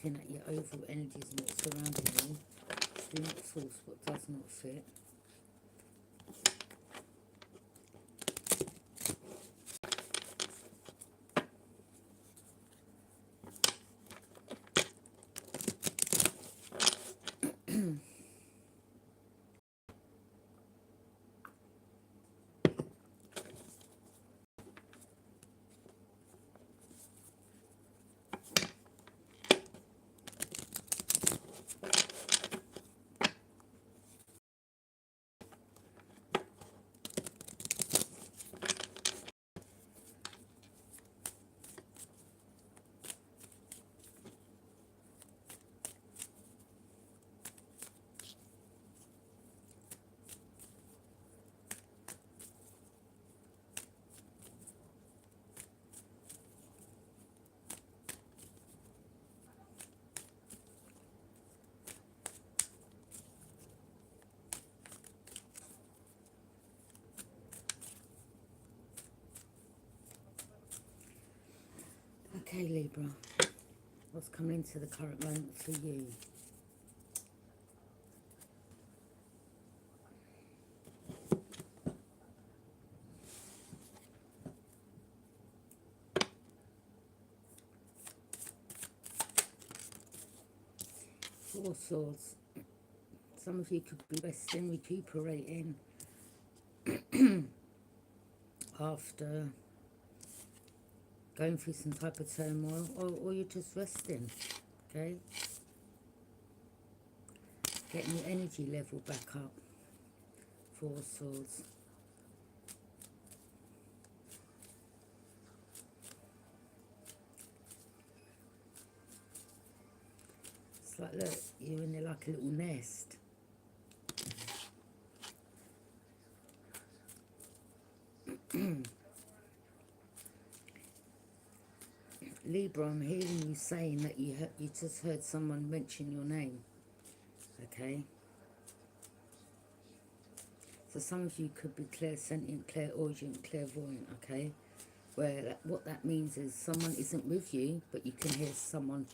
looking at your overall energies and what's surrounding you. Do not force what does not fit. Okay, Libra, what's coming into the current moment for you? Four Swords. Some of you could be resting, recuperating after going through some type of turmoil, or you're just resting, okay? Getting your energy level back up. Four Swords. It's like, look, you're in there like a little nest. Libra, I'm hearing you saying that you just heard someone mention your name, okay? So some of you could be clairsentient, clairaudient, clairvoyant, okay? Where what that means is someone isn't with you, but you can hear someone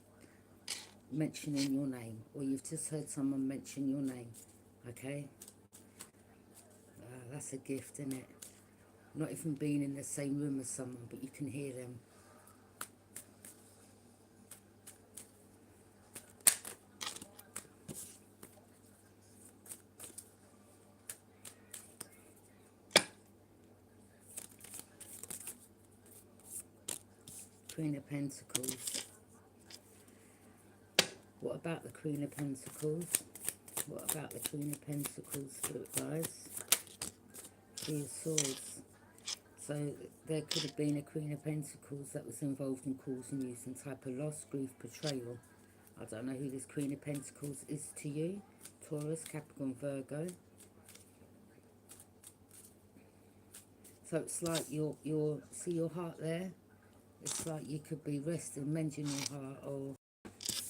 mentioning your name, or you've just heard someone mention your name, okay? That's a gift, isn't it? Not even being in the same room as someone, but you can hear them. Queen of Pentacles. What about the Queen of Pentacles? What about the Queen of Pentacles, Spirit guys? Three of Swords. So there could have been a Queen of Pentacles that was involved in causing you some type of loss, grief, betrayal. I don't know who this Queen of Pentacles is to you. Taurus, Capricorn, Virgo. So it's like see your heart there? It's like you could be resting, mending your heart, or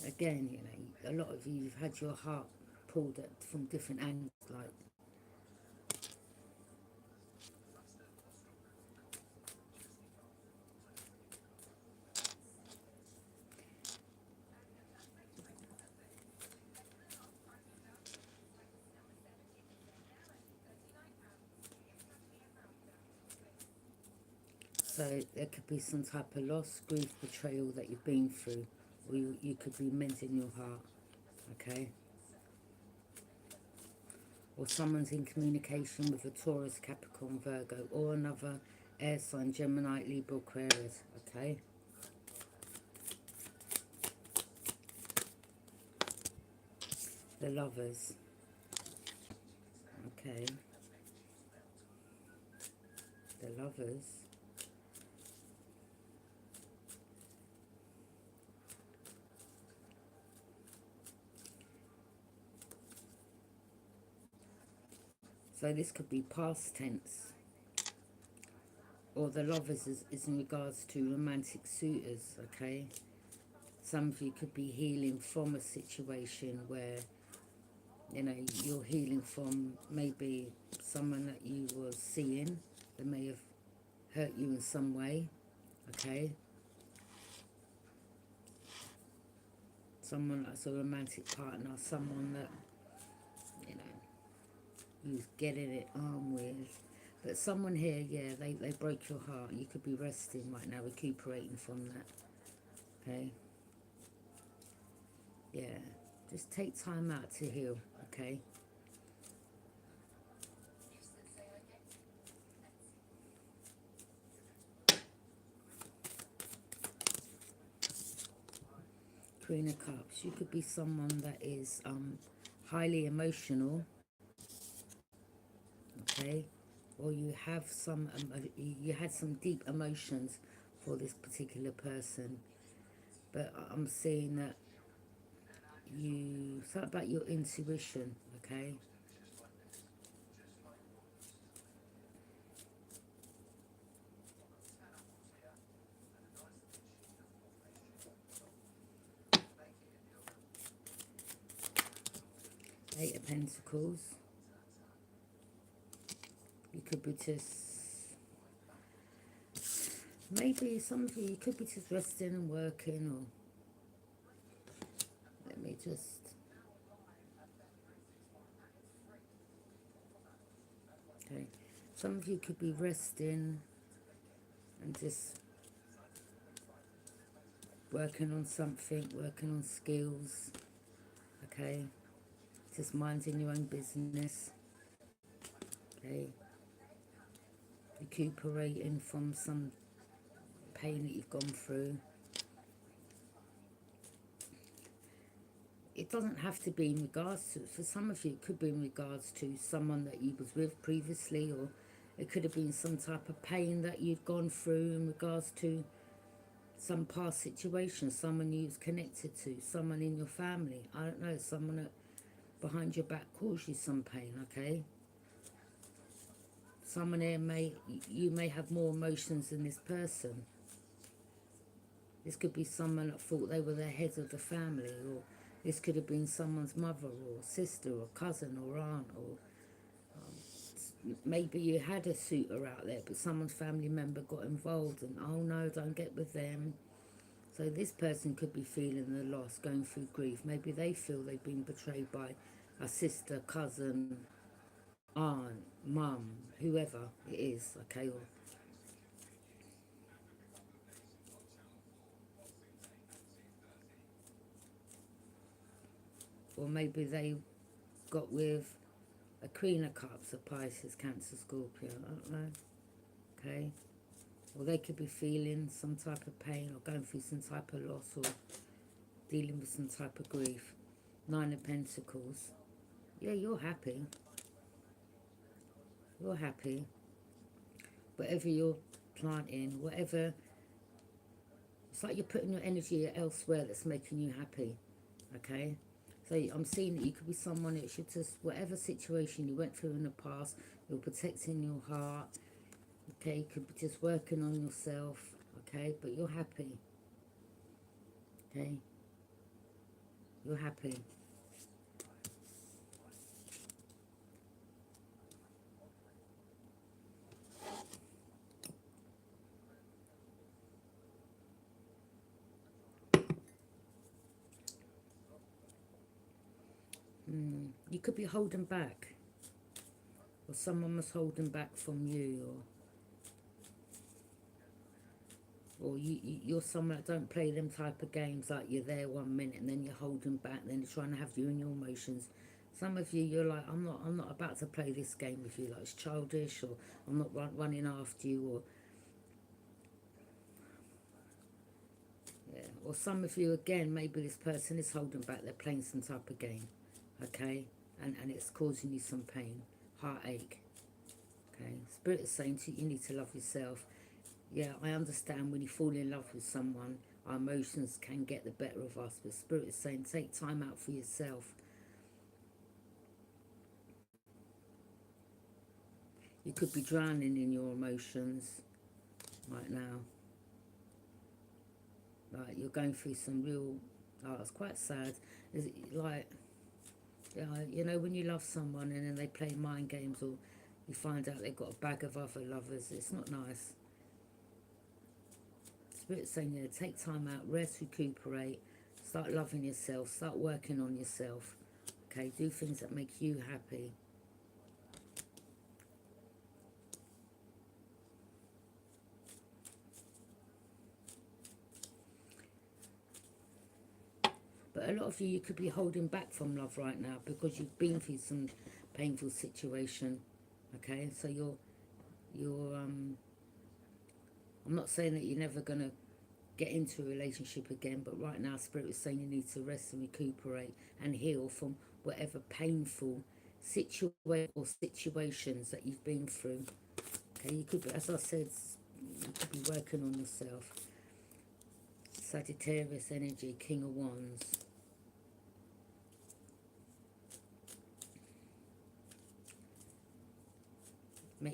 again, you know, a lot of you have had your heart pulled at from different angles, like. So there could be some type of loss, grief, betrayal that you've been through, or you could be mending your heart, okay? Or someone's in communication with a Taurus, Capricorn, Virgo, or another air sign, Gemini, Libra, Aquarius, okay? The Lovers, okay? The Lovers. So this could be past tense. Or the Lovers is in regards to romantic suitors, okay? Some of you could be healing from a situation where, you know, you're healing from maybe someone that you were seeing that may have hurt you in some way, okay? Someone that's a romantic partner, someone that, you know, you're getting it on with. But someone here, yeah, they broke your heart. You could be resting right now, recuperating from that. Okay? Yeah. Just take time out to heal, okay? Queen of Cups. You could be someone that is highly emotional, okay? Or you have some, you had some deep emotions for this particular person. But I'm seeing that something about your intuition, okay? Eight of Pentacles. You could be just, maybe some of you could be just resting and working, or let me just, okay. Some of you could be resting and just working on something, working on skills, okay? Just minding your own business, okay? Recuperating from some pain that you've gone through. It doesn't have to be in regards to, for some of you it could be in regards to someone that you was with previously, or it could have been some type of pain that you've gone through in regards to some past situation, someone you was connected to, someone in your family, I don't know, someone that behind your back caused you some pain, okay? Someone here you may have more emotions than this person. This could be someone that thought they were the head of the family, or this could have been someone's mother or sister or cousin or aunt, or maybe you had a suitor out there but someone's family member got involved and, oh no, don't get with them. So this person could be feeling the loss, going through grief. Maybe they feel they've been betrayed by a sister, cousin, aunt, mum, whoever it is, okay? Or maybe they got with a Queen of Cups, a Pisces, Cancer, Scorpio, I don't know, okay? Or they could be feeling some type of pain or going through some type of loss or dealing with some type of grief. Nine of Pentacles. Yeah, you're happy. You're happy. Whatever you're planting, whatever, it's like you're putting your energy elsewhere that's making you happy, okay? So I'm seeing that you could be someone that should just, whatever situation you went through in the past, you're protecting your heart, okay? You could be just working on yourself, okay? But you're happy, okay? You're happy. You could be holding back, or someone was holding back from you, or you're someone that don't play them type of games, like you're there 1 minute and then you're holding back, then you're trying to have you and your emotions. Some of you, you're like, I'm not about to play this game with you, like it's childish, or I'm not running after you, or yeah. Or some of you, again, maybe this person is holding back, they're playing some type of game, okay? And it's causing you some pain, heartache, okay? Spirit is saying to you, you need to love yourself. Yeah, I understand when you fall in love with someone, our emotions can get the better of us, but Spirit is saying take time out for yourself. You could be drowning in your emotions right now. Like you're going through some real, oh, it's quite sad. Is it like, yeah, you know, when you love someone and then they play mind games, or you find out they've got a bag of other lovers, it's not nice. Spirit saying, yeah, take time out, rest, recuperate, Start loving yourself. Start working on yourself. Okay, do things that make you happy. But a lot of you could be holding back from love right now because you've been through some painful situation. Okay, so I'm not saying that you're never gonna get into a relationship again, but right now Spirit is saying you need to rest and recuperate and heal from whatever painful situation or situations that you've been through. Okay, you could be, as I said, you could be working on yourself. Sagittarius energy, King of Wands.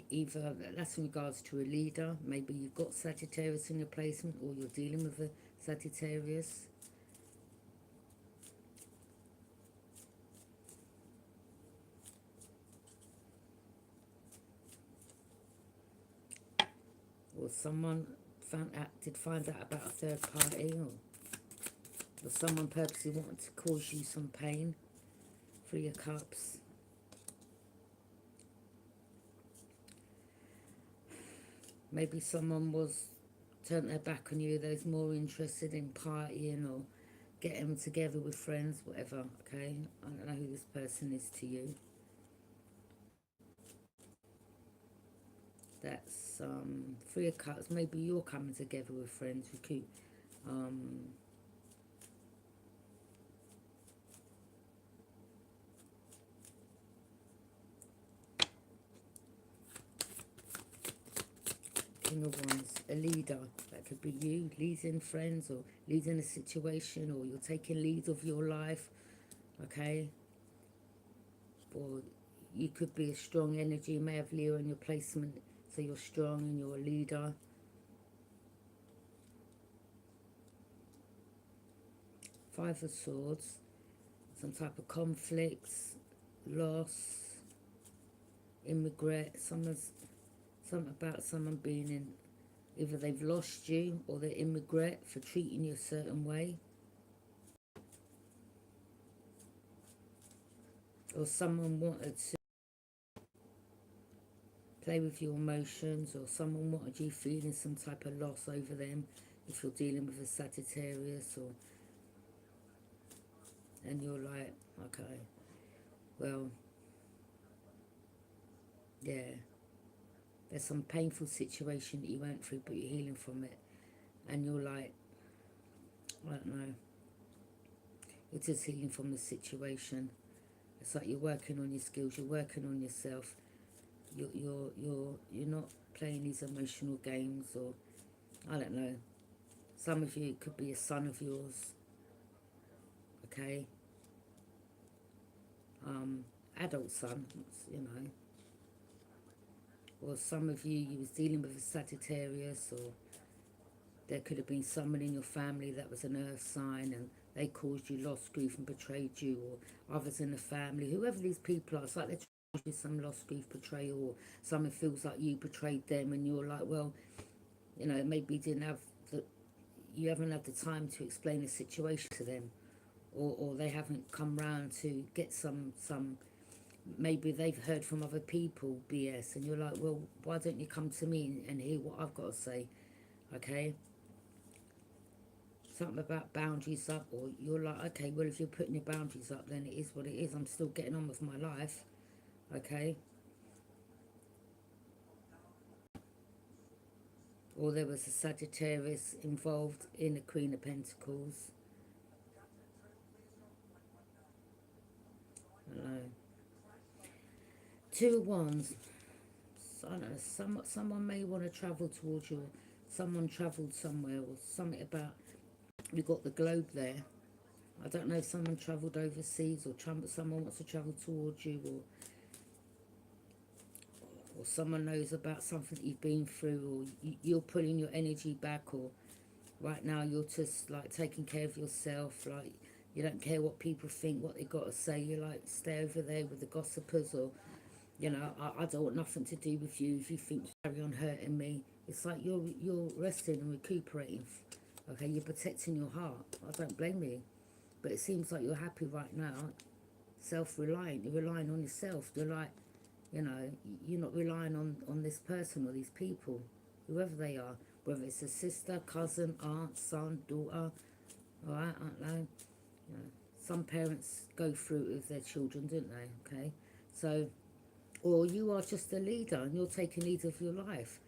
Either that's in regards to a leader. Maybe you've got Sagittarius in your placement, or you're dealing with a Sagittarius. Or someone did find out about a third party, or someone purposely wanted to cause you some pain. 3 of Cups. Maybe someone turned their back on you. They're more interested in partying or getting together with friends, whatever. Okay, I don't know who this person is to you. That's 3 of Cups. Maybe you're coming together with friends who keep King of Wands, a leader. That could be you leading friends or leading a situation, or you're taking lead of your life. Okay, or you could be a strong energy. You may have Leo in your placement, so you're strong and you're a leader. 5 of Swords, some type of conflicts, loss, in regret. Something about someone being in, either they've lost you or they're in regret for treating you a certain way. Or someone wanted to play with your emotions, or someone wanted you feeling some type of loss over them if you're dealing with a Sagittarius, or and you're like, okay, well, yeah, there's some painful situation that you went through, but you're healing from it, and you're like, I don't know, you're just healing from the situation. It's like you're working on your skills, you're working on yourself. You're not playing these emotional games, or I don't know. Some of you, it could be a son of yours, okay, adult son, you know. Or some of you, you was dealing with a Sagittarius, or there could have been someone in your family that was an earth sign and they caused you loss, grief and betrayed you, or others in the family, whoever these people are. It's like they're trying to do some loss, grief, betrayal, or someone feels like you betrayed them and you're like, well, you know, maybe you haven't had the time to explain the situation to them, or they haven't come round to get some maybe they've heard from other people BS, and you're like, well, why don't you come to me and hear what I've got to say? Okay, something about boundaries up, or you're like, okay, well, if you're putting your boundaries up, then it is what it is. I'm still getting on with my life. Okay, or there was a Sagittarius involved in the Queen of Pentacles. Hello. 2 of Wands. So, I don't know, someone may want to travel towards you, someone travelled somewhere, or something about, you've got the globe there. I don't know if someone travelled overseas, or someone wants to travel towards you, or someone knows about something that you've been through, or you're pulling your energy back, or right now you're just like taking care of yourself, like you don't care what people think, what they got to say. You like stay over there with the gossipers, or you know, I don't want nothing to do with you if you think you carry on hurting me. It's like you're resting and recuperating. Okay, you're protecting your heart. I don't blame you. but it seems like you're happy right now, self-reliant. You're relying on yourself. You're like, you know, you're not relying on this person or these people, whoever they are, whether it's a sister, cousin, aunt, son, daughter, all right, I don't know. You know, some parents go through it with their children, don't they? Okay, so, or you are just a leader and you're taking lead of your life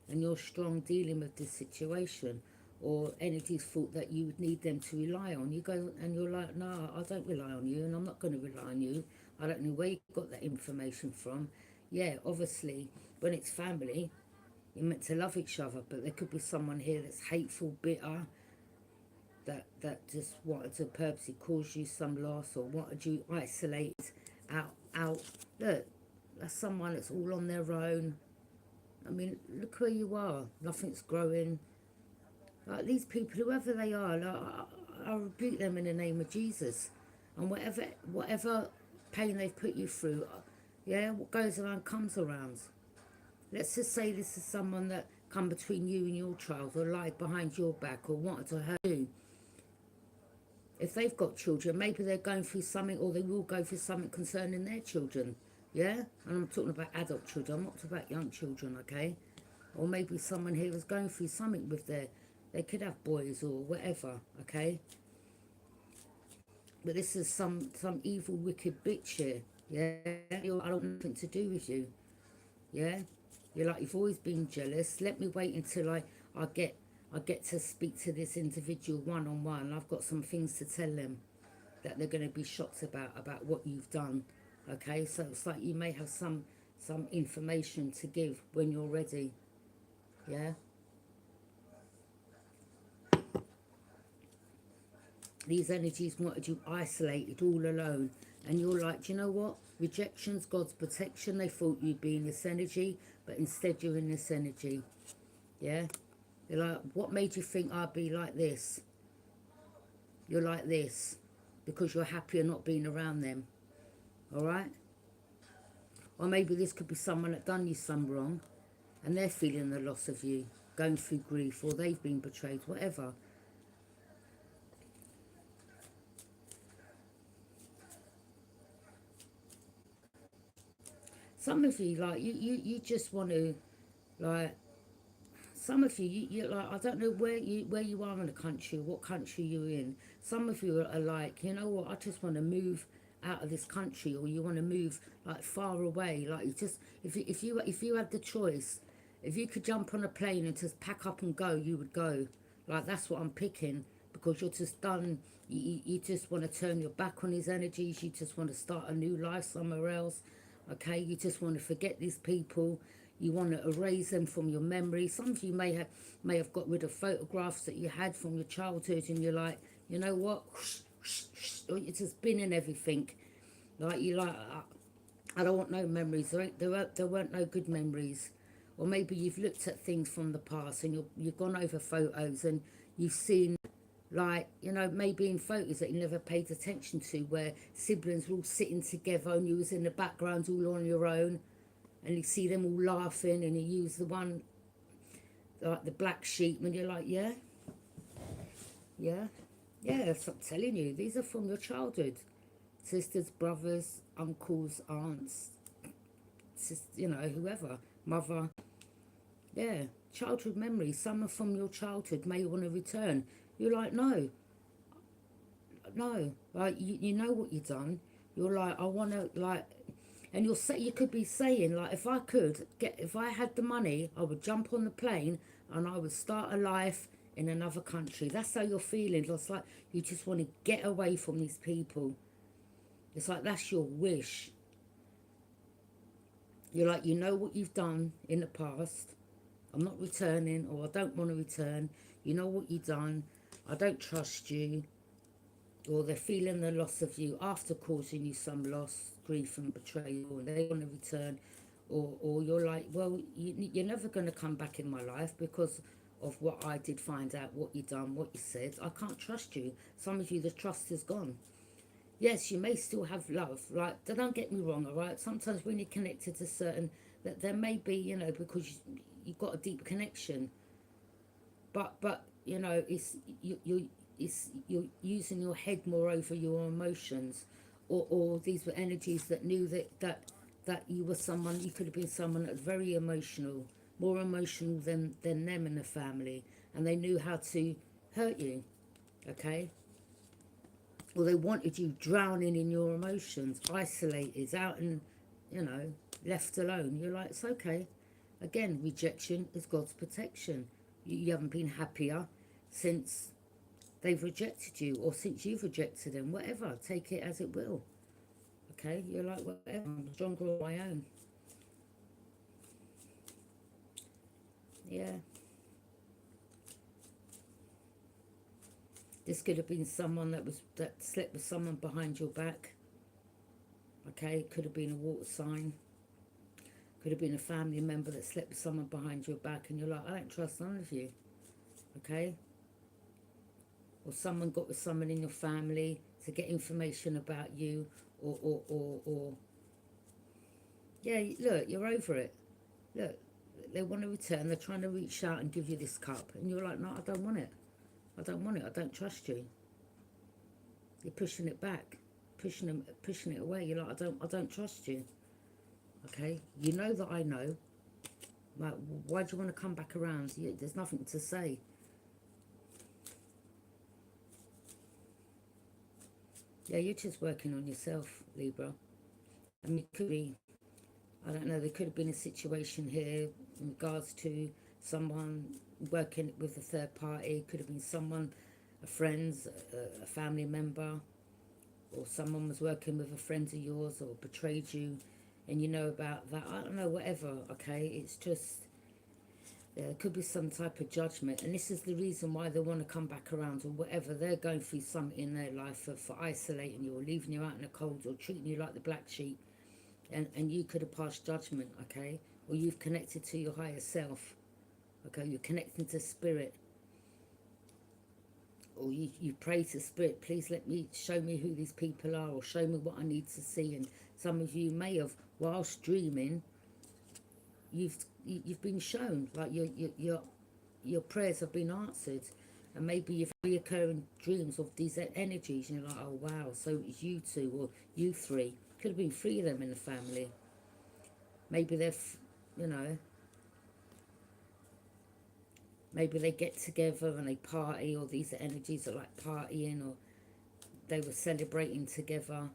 and you're strong dealing with this situation, or entities thought that you would need them to rely on. You go and you're like, no, I don't rely on you and I'm not going to rely on you. I don't know where you got that information from. Yeah, obviously, when it's family, you're meant to love each other, but there could be someone here that's hateful, bitter, that just wanted to purposely cause you some loss or wanted you isolated, out. Look, that's someone that's all on their own. I mean, look where you are. Nothing's growing. Like these people, whoever they are, like, I rebuke them in the name of Jesus. And whatever pain they've put you through, yeah, what goes around comes around. Let's just say this is someone that come between you and your child, or lied behind your back, or wanted to hurt you. If they've got children, maybe they're going through something, or they will go through something concerning their children. Yeah? And I'm talking about adult children, I'm not talking about young children, okay? Or maybe someone here is going through something with they could have boys or whatever, okay? But this is some evil, wicked bitch here, yeah? I don't want nothing to do with you, yeah? You're like, you've always been jealous. Let me wait until I get to speak to this individual one-on-one. I've got some things to tell them that they're going to be shocked about what you've done, okay? So it's like you may have some information to give when you're ready, yeah? These energies wanted you isolated, all alone. And you're like, do you know what? Rejection's God's protection. They thought you'd be in this energy, but instead you're in this energy. Yeah? They're like, what made you think I'd be like this? You're like this because you're happier not being around them. All right? Or maybe this could be someone that done you some wrong and they're feeling the loss of you, going through grief, or they've been betrayed, whatever. Some of you, like, you just want to, like, some of you like, I don't know where you are in the country, what country you're in. Some of you are like, you know what, I just want to move out of this country, or you want to move like far away. Like, you just, if you had the choice, if you could jump on a plane and just pack up and go, you would go. Like, that's what I'm picking, because you're just done. You just want to turn your back on these energies. You just want to start a new life somewhere else. Okay, you just want to forget these people. You want to erase them from your memory. Some of you may have got rid of photographs that you had from your childhood, and you're like, you know what, or you're just binning everything. Like, you like, I don't want no memories. There weren't no good memories. Or maybe you've looked at things from the past and you've gone over photos and you've seen, like, you know, maybe in photos that you never paid attention to, where siblings were all sitting together and you was in the background all on your own, and you see them all laughing, and you use the one, like the black sheep, and you're like, yeah, yeah, yeah, that's what I'm telling you. These are from your childhood. Sisters, brothers, uncles, aunts, you know, whoever, mother. Yeah, childhood memories. Some are from your childhood, may want to return. You're like, no, no. Like, you know what you've done. You're like, I want to, like, and you could be saying, like, if I had the money, I would jump on the plane and I would start a life in another country. That's how you're feeling. It's like you just want to get away from these people. It's like that's your wish. You're like, you know what you've done in the past. I'm not returning, or I don't want to return. You know what you've done. I don't trust you. Or they're feeling the loss of you after causing you some loss, grief and betrayal, and they want to return. Or you're like, well, you're never going to come back in my life because of what I did find out, what you done, what you said. I can't trust you. Some of you, the trust is gone. Yes, you may still have love. Like, don't get me wrong, all right? Sometimes when you're connected to certain, that there may be, you know, because you've got a deep connection. But you know, it's you you're using your head more over your emotions, or these were energies that knew that you were someone, you could have been someone that's very emotional, more emotional than them in the family, and they knew how to hurt you, okay? Or they wanted you drowning in your emotions, isolated, out and, you know, left alone. You're like, it's okay. Again, rejection is God's protection. You haven't been happier since they've rejected you, or since you've rejected them, whatever. Take it as it will. Okay? You're like, whatever, I'm stronger on my own. Yeah. This could have been someone that slept with someone behind your back. Okay? It could have been a water sign. Could have been a family member that slept with someone behind your back, and you're like, I don't trust none of you. Okay? Or someone got with someone in your family to get information about you, or yeah, look, you're over it. Look, they want to return, they're trying to reach out and give you this cup, and you're like, no, I don't want it. I don't want it, I don't trust you. You're pushing it back, pushing it away. You're like, I don't trust you. Okay? You know that I know. Like, why do you want to come back around? There's nothing to say. Yeah, you're just working on yourself, Libra. I mean, it could be, I don't know, there could have been a situation here in regards to someone working with a third party. It could have been someone, a friend, a family member, or someone was working with a friend of yours or betrayed you, and you know about that. I don't know, whatever, okay? It's just, there could be some type of judgment, and this is the reason why they want to come back around, or whatever. They're going through something in their life for isolating you, or leaving you out in the cold, or treating you like the black sheep, and you could have passed judgment, okay? Or you've connected to your higher self, okay? You're connecting to spirit, or you pray to spirit, please let me, show me who these people are, or show me what I need to see. And some of you may have, whilst dreaming, you've been shown, like your prayers have been answered, and maybe you've reoccurring dreams of these energies, and you're like, oh wow, so it's you two or you three. Could have been three of them in the family. Maybe they're, you know, maybe they get together and they party, or these energies are like partying, or they were celebrating together,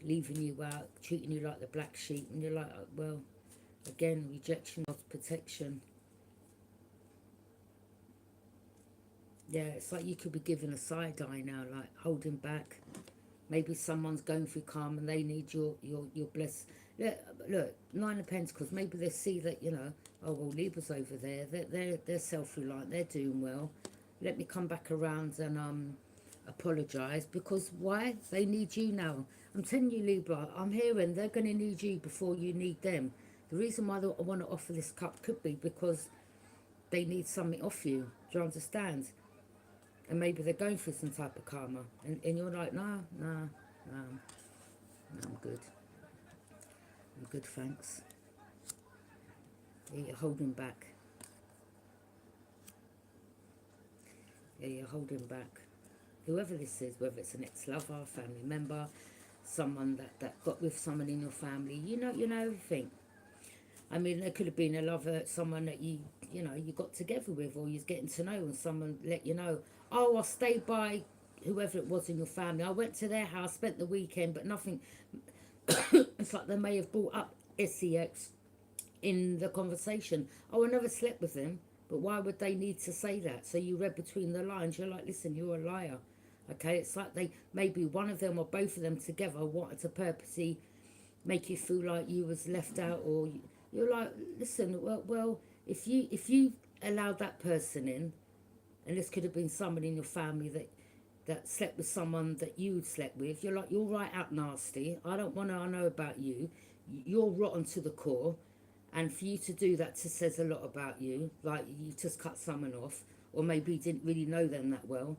leaving you out, treating you like the black sheep, and you're like, oh, well, again, rejection of protection. Yeah, it's like you could be given a side eye now, like holding back. Maybe someone's going through karma and they need your bless. Look, Nine of Pentacles. Maybe they see that, you know, oh well, Libra's over there. They're self-reliant. They're doing well. Let me come back around and apologise, because why? They need you now. I'm telling you, Libra. I'm hearing they're going to need you before you need them. The reason why I want to offer this cup could be because they need something off you. Do you understand? And maybe they're going through some type of karma, and you're like, no, I'm good. I'm good, thanks. Yeah, you're holding back. Yeah, you're holding back. Whoever this is, whether it's an ex-lover, family member, someone that got with someone in your family, you know everything. I mean, there could have been a lover, someone that you got together with, or you're getting to know, and someone let you know, oh, I stayed by whoever it was in your family. I went to their house, spent the weekend, but nothing. It's like they may have brought up SEX in the conversation. Oh, I never slept with them, but why would they need to say that? So you read between the lines. You're like, listen, you're a liar. Okay, it's like they, maybe one of them or both of them together wanted to purposely make you feel like you was left out, or you're like, listen, well, if you allowed that person in, and this could have been someone in your family that slept with someone that you'd slept with, you're like, you're right out nasty. I don't want to know about you. You're rotten to the core, and for you to do that says a lot about you. Like, you just cut someone off, or maybe you didn't really know them that well,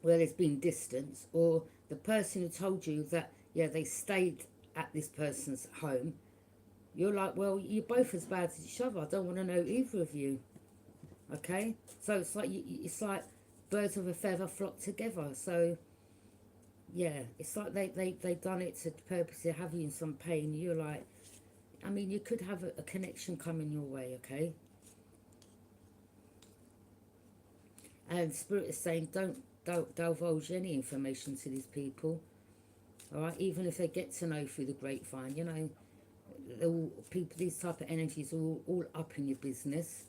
where there's been distance, or the person who told you that, yeah, they stayed at this person's home, you're like, well, you're both as bad as each other. I don't want to know either of you. Okay? So it's like, birds of a feather flock together. So yeah, it's like they done it to purposely have you in some pain. You're like, I mean, you could have a connection coming your way, okay? And Spirit is saying, don't divulge any information to these people, all right? Even if they get to know through the grapevine, you know, all people, these type of energies are all up in your business.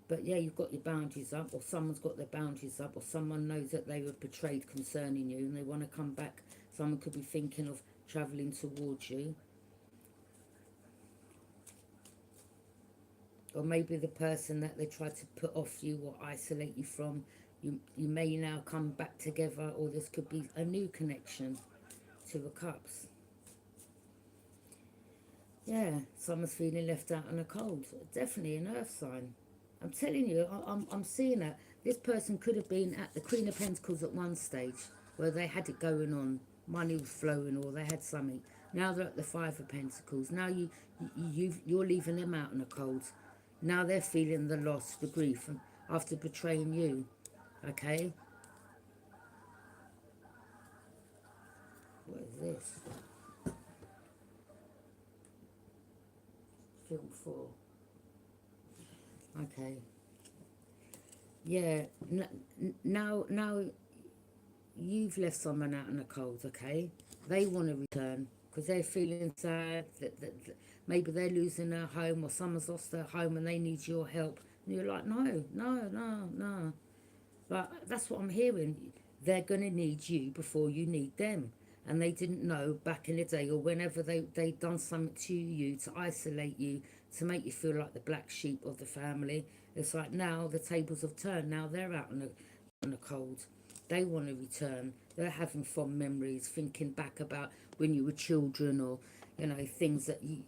But yeah, you've got your boundaries up, or someone's got their boundaries up, or someone knows that they were betrayed concerning you and they want to come back. Someone could be thinking of travelling towards you. Or maybe the person that they tried to put off you or isolate you from, you may now come back together, or this could be a new connection. Two of Cups. Yeah, someone's feeling left out in the cold. Definitely an earth sign. I'm telling you, I'm seeing that. This person could have been at the Queen of Pentacles at one stage where they had it going on, money was flowing, or they had something. Now they're at the Five of Pentacles. Now you're leaving them out in the cold. Now they're feeling the loss, the grief, after betraying you. Okay? What is this? Film 4. Okay. Yeah. Now you've left someone out in the cold, okay? They want to return because they're feeling sad that maybe they're losing their home, or someone's lost their home and they need your help. And you're like, no. But that's what I'm hearing. They're going to need you before you need them. And they didn't know back in the day, or whenever they'd done something to you to isolate you, to make you feel like the black sheep of the family. It's like now the tables have turned. Now they're out in the cold. They want to return. They're having fond memories, thinking back about when you were children, or, you know, things that do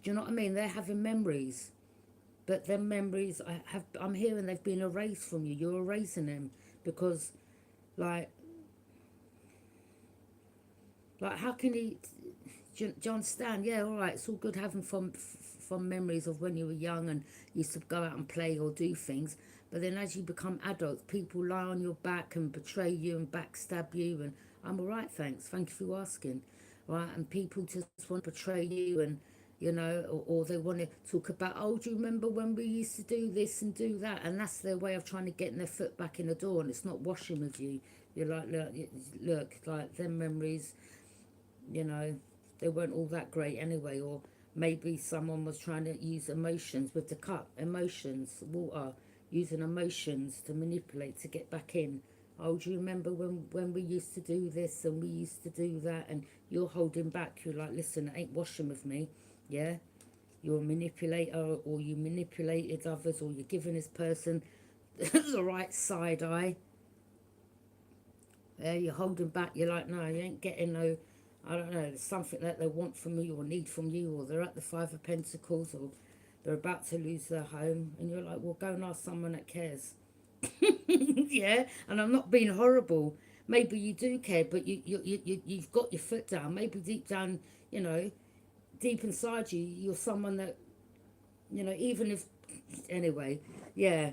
you know what I mean? They're having memories. But them memories, I'm hearing they've been erased from you. You're erasing them because, like how can he? Do you understand? Yeah, all right. It's all good having fond memories of when you were young and used to go out and play or do things. But then as you become adults, people lie on your back and betray you and backstab you. And I'm all right, thanks. Thank you for asking. Right? And people just want to betray you, and you know, or they want to talk about, oh, do you remember when we used to do this and do that? And that's their way of trying to get their foot back in the door, and it's not washing with you. You're like, look, like them memories, you know, they weren't all that great anyway. Or maybe someone was trying to use emotions with the cup, emotions, water, using emotions to manipulate to get back in. Oh, do you remember when we used to do this and we used to do that? And you're holding back. You're like, listen, it ain't washing with me. Yeah? You're a manipulator, or you manipulated others, or you're giving this person the right side eye. Yeah, you're holding back. You're like, no, you ain't getting no, I don't know, something that they want from you or need from you, or they're at the Five of Pentacles, or they're about to lose their home. And you're like, well, go and ask someone that cares. Yeah, and I'm not being horrible. Maybe you do care, but you've got your foot down. Maybe deep down, you know, deep inside you, you're someone that, you know, even if, anyway, yeah.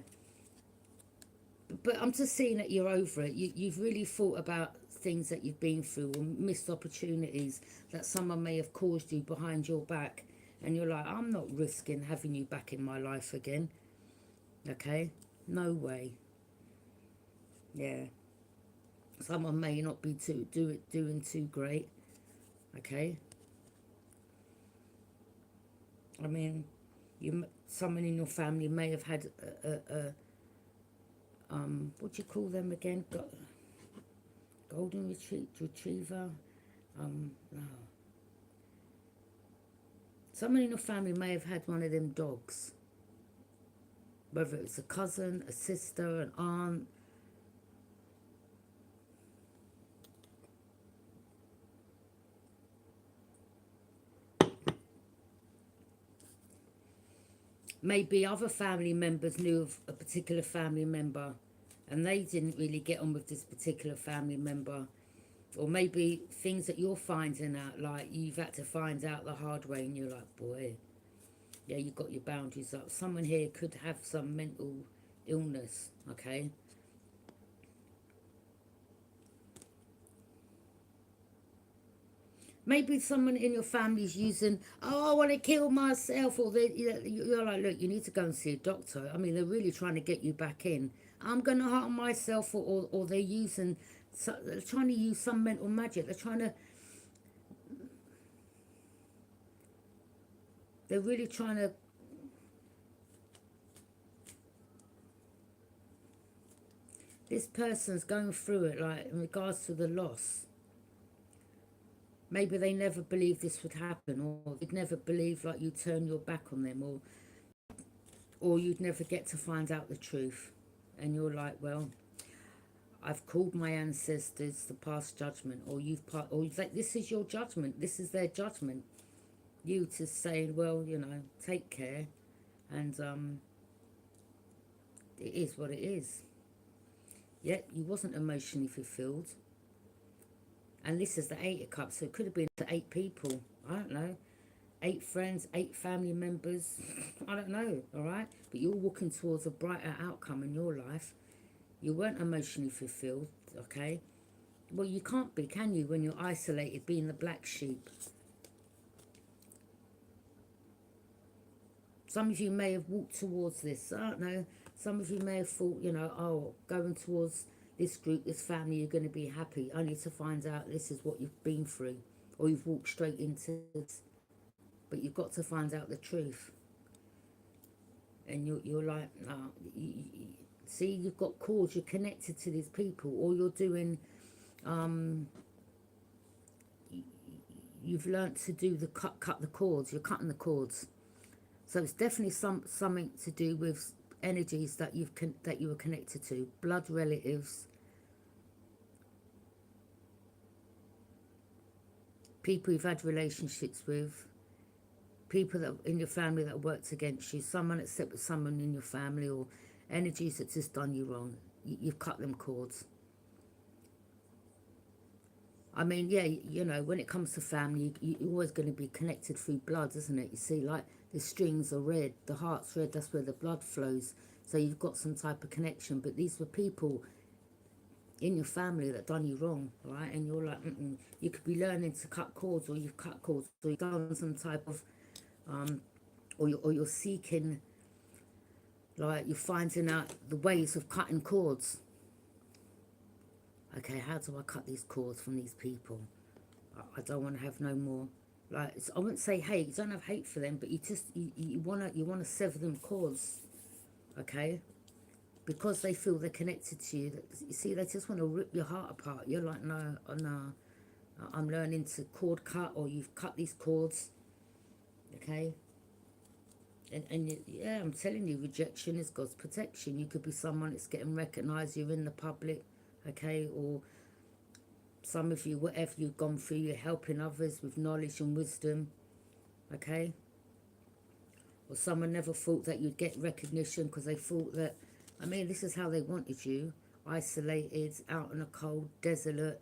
But I'm just seeing that you're over it. You've really thought about things that you've been through, or missed opportunities that someone may have caused you behind your back. And you're like, I'm not risking having you back in my life again. Okay? No way. Yeah. Someone may not be doing too great. Okay? I mean, someone in your family may have had a what do you call them again? Golden retriever. No. Someone in your family may have had one of them dogs. Whether it's a cousin, a sister, an aunt. Maybe other family members knew of a particular family member, and they didn't really get on with this particular family member. Or maybe things that you're finding out, like you've had to find out the hard way, and you're like, boy, yeah, you got your boundaries up. Someone here could have some mental illness, okay? Maybe someone in your family's using, oh, I want to kill myself, or you're like, look, you need to go and see a doctor. I mean, they're really trying to get you back in. I'm going to harm myself, or they're using, so they're trying to use some mental magic. They're really trying to, this person's going through it, like, in regards to the loss. Maybe they never believed this would happen, or they'd never believe, like, you turn your back on them, or you'd never get to find out the truth. And you're like, well, I've called my ancestors to pass judgment, or this is your judgment. This is their judgment. You to say, well, take care, and it is what it is. Yet you wasn't emotionally fulfilled, and this is the Eight of Cups, so it could have been to 8 people. I don't know, 8 friends, 8 family members. I don't know. All right, but you're walking towards a brighter outcome in your life. You weren't emotionally fulfilled, okay? Well, you can't be, can you, when you're isolated, being the black sheep? Some of you may have walked towards this. I don't know. Some of you may have thought, oh, going towards this group, this family, you're going to be happy, only to find out this is what you've been through, or you've walked straight into this. But you've got to find out the truth. And you're like, no, see, you've got cords, you're connected to these people, or you're doing, you've learnt to do the cut the cords, you're cutting the cords. So it's definitely something to do with energies that that you were connected to, blood relatives, people you've had relationships with, people that in your family that worked against you, someone that slept with someone in your family, or energies that just done you wrong. You've cut them cords. I mean, yeah, when it comes to family, you're always going to be connected through blood, isn't it? You see, like, the strings are red, the heart's red, that's where the blood flows. So you've got some type of connection. But these were people in your family that done you wrong, right? And you're like, you could be learning to cut cords, or you've cut cords, or you've done some type of, or you're seeking, like, you're finding out the ways of cutting cords. Okay, how do I cut these cords from these people? I don't want to have no more. Like, I wouldn't say hate. You don't have hate for them, but you wanna sever them cords, okay? Because they feel they're connected to you. You see, they just want to rip your heart apart. You're like, no, oh, no. I'm learning to cord cut, or you've cut these cords, okay? And yeah, I'm telling you, rejection is God's protection. You could be someone that's getting recognised. You're in the public, okay? Or some of you, whatever you've gone through, you're helping others with knowledge and wisdom, okay? Or someone never thought that you'd get recognition because they thought that, I mean, this is how they wanted you. Isolated, out in the cold, desolate,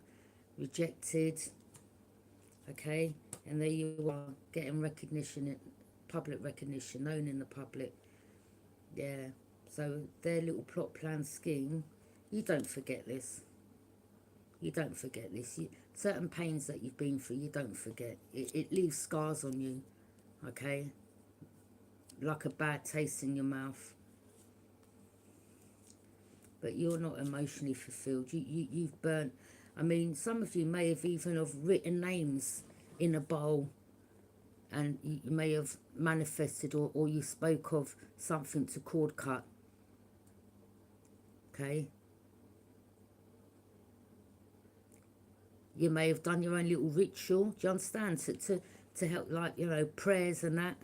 rejected, okay? And there you are, getting recognition, public recognition, known in the public. Yeah, so their little plot, plan, scheme, you don't forget this. You don't forget this. Certain pains that you've been through, you don't forget. It leaves scars on you, okay? Like a bad taste in your mouth. But you're not emotionally fulfilled. You've burnt. I mean, some of you may have even have written names in a bowl, and you may have manifested, or you spoke of something to cord cut, okay? You may have done your own little ritual, do you understand? To help, like, prayers and that.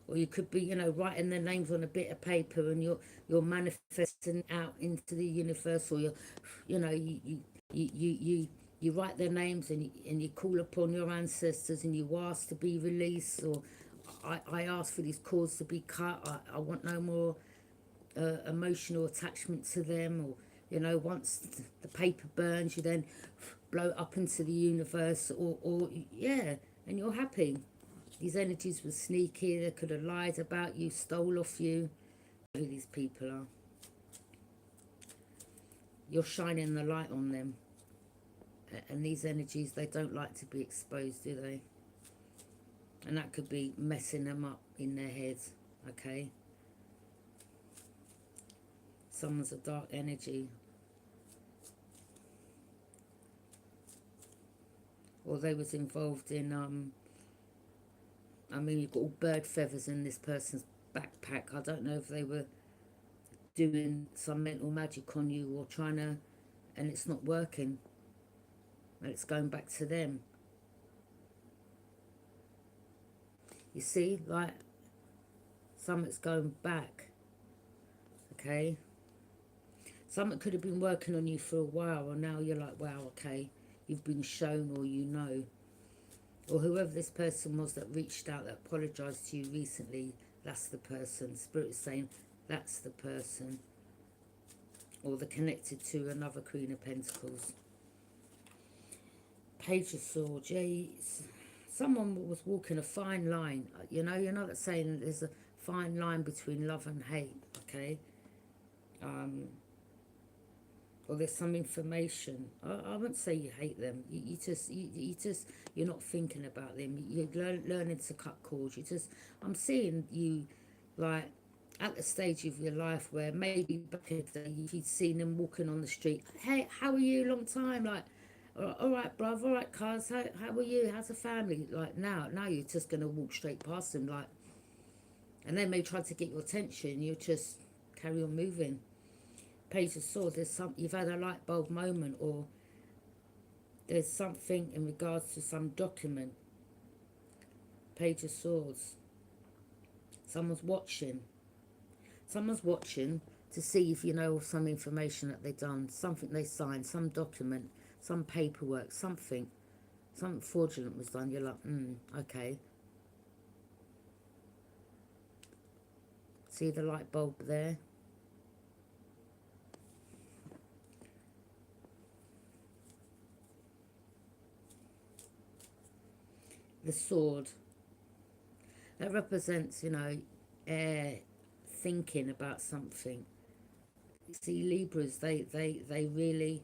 Or you could be, writing their names on a bit of paper, and you're manifesting out into the universe, or you write their names, and you call upon your ancestors, and you ask to be released, or I ask for these cords to be cut. I want no more emotional attachment to them, or once the paper burns, you then blow it up into the universe, or yeah, and you're happy. These energies were sneaky. They could have lied about you, stole off you, who these people are. You're shining the light on them. And these energies, they don't like to be exposed, do they? And that could be messing them up in their heads, okay? Someone's a dark energy. Or they was involved in, I mean, you've got all bird feathers in this person's backpack. I don't know if they were doing some mental magic on you or trying to, and it's not working. And it's going back to them. You see, like, something's going back, okay? Something could have been working on you for a while, and now you're like, wow, okay, you've been shown, or you know. Or whoever this person was that reached out, that apologised to you recently, that's the person. Spirit is saying, that's the person. Or they're connected to another Queen of Pentacles. Page of Swords, yeah. Someone was walking a fine line. You know that saying there's a fine line between love and hate, okay? Or there's some information. I wouldn't say you hate them. You just, you're not thinking about them. You're learning to cut cords. I'm seeing you, like, at the stage of your life where maybe back in the day, if you'd seen them walking on the street, hey, how are you? Long time, like, all right, bruv, all right, cuz, how are you? How's the family? Like, now you're just going to walk straight past them, like, and they may try to get your attention. You just carry on moving. Page of Swords, you've had a light bulb moment, or there's something in regards to some document. Page of Swords. Someone's watching. Someone's watching to see if you know of some information that they've done, something they signed, some document, some paperwork, something fraudulent was done. You're like, okay. See the light bulb there? The sword. That represents, air, thinking about something. See, Libras, they really...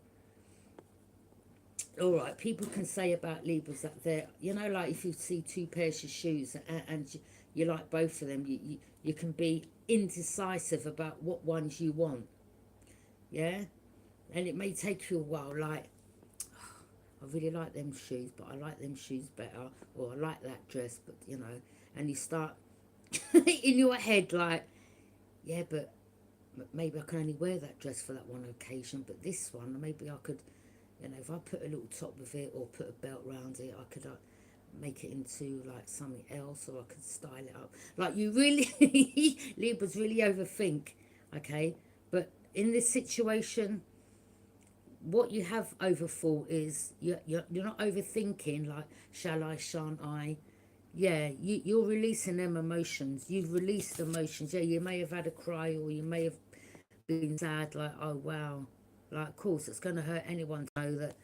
All right, people can say about Libras that they're, like if you see two pairs of shoes and you like both of them, you can be indecisive about what ones you want. Yeah? And it may take you a while, like, I really like them shoes, but I like them shoes better. Or I like that dress, but, and you start in your head like, yeah, but maybe I can only wear that dress for that one occasion, but this one, maybe I could, if I put a little top with it or put a belt around it, I could make it into like something else, or I could style it up. Like, you really, Libras really overthink, okay? But in this situation, what you have overthought is you're not overthinking, like, shall I, shan't I? Yeah, you're releasing them emotions. You've released emotions. Yeah, you may have had a cry, or you may have been sad, like, oh, wow. Like, of course, it's going to hurt anyone to know that,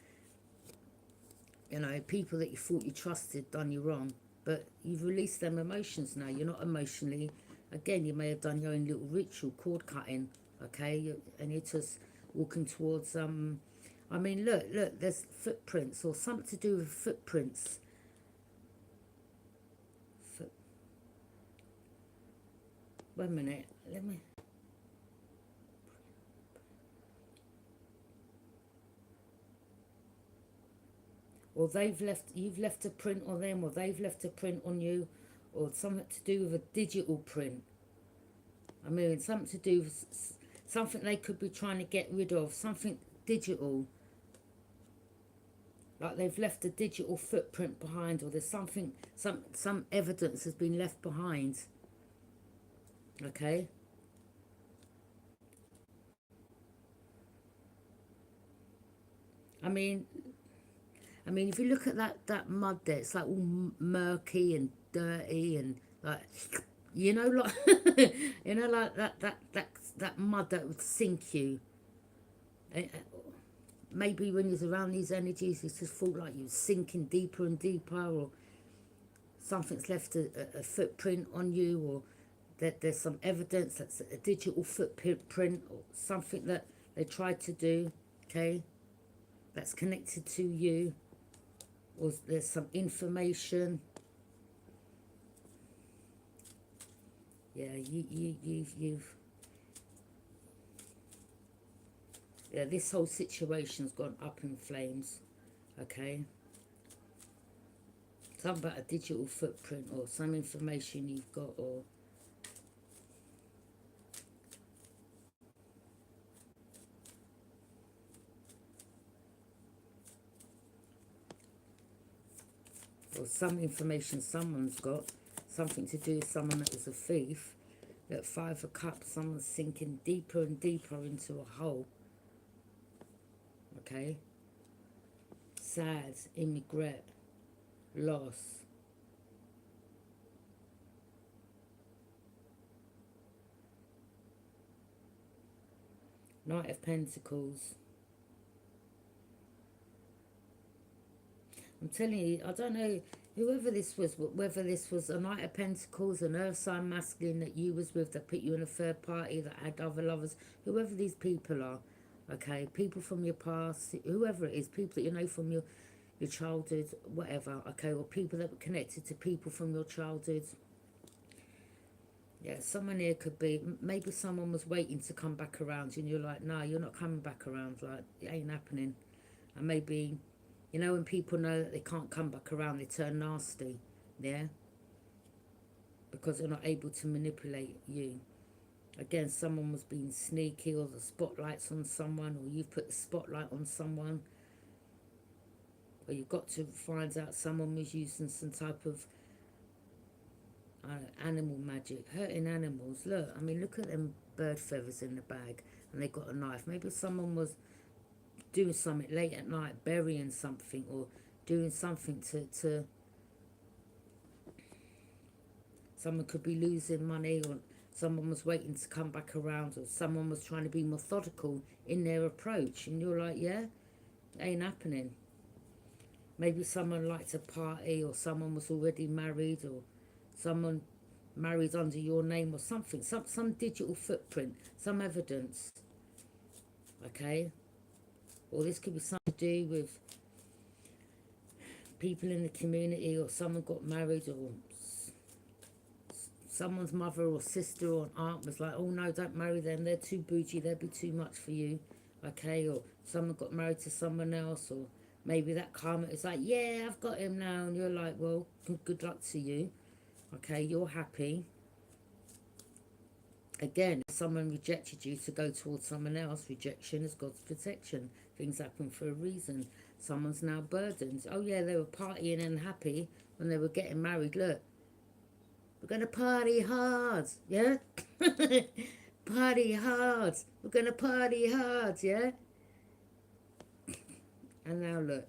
people that you thought you trusted done you wrong. But you've released them emotions now. You're not emotionally... Again, you may have done your own little ritual, cord cutting, okay? And you're just walking towards... I mean, look, there's footprints, or something to do with footprints. Wait a minute, let me... Or you've left a print on them, or they've left a print on you, or something to do with a digital print. I mean, something to do with something they could be trying to get rid of, something digital. Like they've left a digital footprint behind, or there's something, some evidence has been left behind. Okay? I mean, if you look at that mud there, it's like all murky and dirty and like, like, like that mud that would sink you. Maybe when you're around these energies, you just feel like you're sinking deeper and deeper, or something's left a footprint on you, or that there's some evidence that's a digital footprint or something that they tried to do, okay, that's connected to you, or there's some information. Yeah, you've yeah, this whole situation's gone up in flames, okay? Something about a digital footprint or some information you've got, or some information someone's got, something to do with someone that was a thief. At 5 of Cups, someone's sinking deeper and deeper into a hole, okay? Sad, in regret, loss. Knight of Pentacles. I'm telling you, I don't know whoever this was, whether this was a Knight of Pentacles, an earth sign masculine that you was with that put you in a third party that had other lovers, whoever these people are, okay, people from your past, whoever it is, people that you know from your childhood, whatever, okay, or people that were connected to people from your childhood. Yeah, someone here could be, maybe someone was waiting to come back around and you're like, no, you're not coming back around, like, it ain't happening. And maybe, you know, when people know that they can't come back around, they turn nasty, yeah? Because they're not able to manipulate you. Again, someone was being sneaky, or the spotlight's on someone, or you've put the spotlight on someone, or you've got to find out someone was using some type of animal magic, hurting animals. Look, I mean, look at them bird feathers in the bag, and they got a knife. Maybe someone was doing something late at night, burying something, or doing something to someone could be losing money, or someone was waiting to come back around, or someone was trying to be methodical in their approach, and you're like, yeah, it ain't happening. Maybe someone liked to party, or someone was already married, or someone married under your name, or something, some digital footprint, some evidence, okay? Or this could be something to do with people in the community, or someone got married, or someone's mother or sister or aunt was like, oh no, don't marry them, they're too bougie, they'll be too much for you, okay? Or someone got married to someone else, or maybe that karma is like, yeah, I've got him now, and you're like, well, good luck to you, okay? You're happy. Again, if someone rejected you to go towards someone else, rejection is God's protection. Things happen for a reason. Someone's now burdened. Oh yeah, they were partying and happy when they were getting married. Look, we're going to party hard, yeah? Party hard. We're going to party hard, yeah? And now look.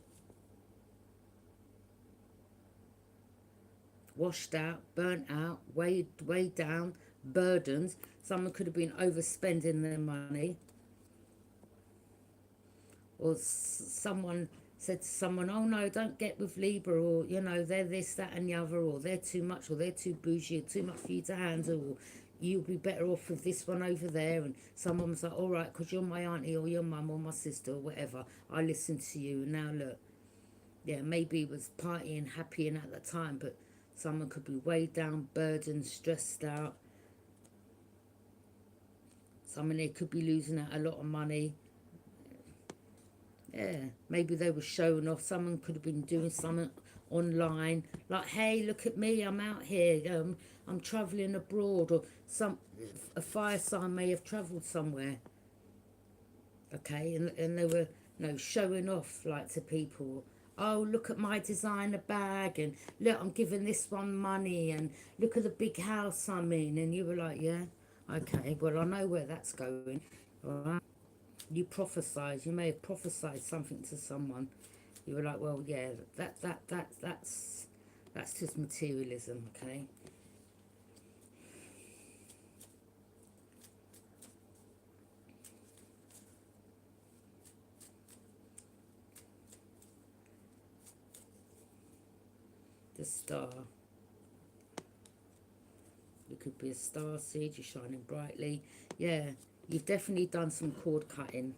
Washed out, burnt out, weighed down, burdened. Someone could have been overspending their money. Or someone said to someone, oh no, don't get with Libra, or, you know, they're this, that and the other, or they're too much, or they're too bougie, or too much for you to handle, or you'll be better off with this one over there. And someone was like, all right, because you're my auntie, or your mum, or my sister, or whatever, I listen to you. And now look, yeah, maybe it was partying, happy at the time, but someone could be weighed down, burdened, stressed out. Someone, they could be losing out a lot of money. Yeah, maybe they were showing off. Someone could have been doing something online, like, hey, look at me, I'm out here, I'm travelling abroad, or a fire sign may have travelled somewhere, okay, and they were, you know, showing off, like, to people. Oh, look at my designer bag, and look, I'm giving this one money, and look at the big house I'm in. And you were like, yeah, okay, well, I know where that's going, all right? You prophesied, you may have prophesied something to someone. You were like, well, yeah, that's just materialism, okay? The Star. could be a star seed. You're shining brightly. Yeah, you've definitely done some cord cutting.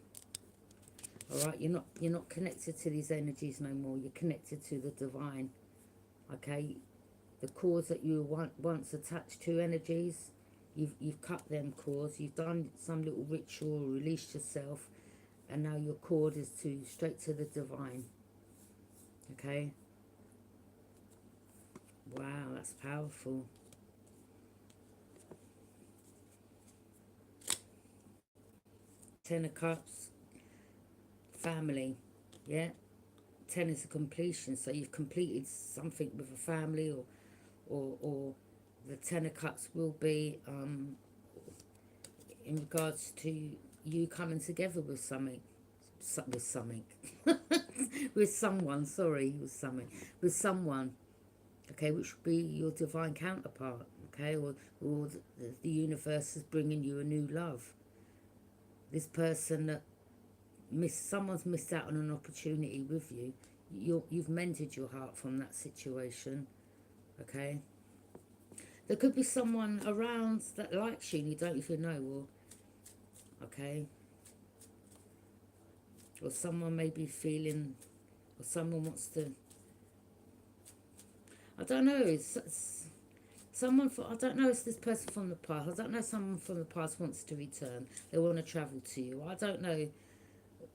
All right, you're not connected to these energies no more. You're connected to the divine. Okay, the cords that you were once attached to energies, you've cut them cords. You've done some little ritual, released yourself, and now your cord is to straight to the divine. Okay. Wow, that's powerful. Ten of Cups, family. Yeah. 10 is a completion, so you've completed something with a family, or the 10 of Cups will be in regards to you coming together with something, with someone, sorry, with someone, okay, which would be your divine counterpart, okay, or the universe is bringing you a new love. This person that someone's missed out on an opportunity with you. You've mended your heart from that situation, okay? There could be someone around that likes you and you don't even know, or, okay? Or someone may be feeling, or someone wants to, I don't know, it's someone, I don't know, it's this person from the past. I don't know, someone from the past wants to return. They want to travel to you. I don't know.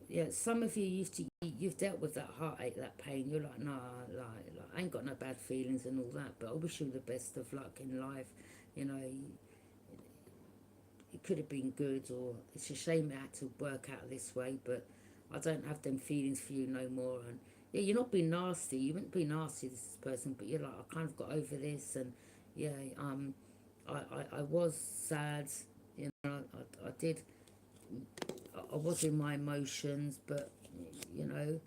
Yeah, some of you you've dealt with that heartache, that pain. You're like, nah, like I ain't got no bad feelings and all that, but I wish you the best of luck in life. You know, it could have been good, or it's a shame it had to work out this way, but I don't have them feelings for you no more. And yeah, you're not being nasty. You wouldn't be nasty to this person, but you're like, I kind of got over this, and yeah, I was sad. You know, I did. I was in my emotions, but you know,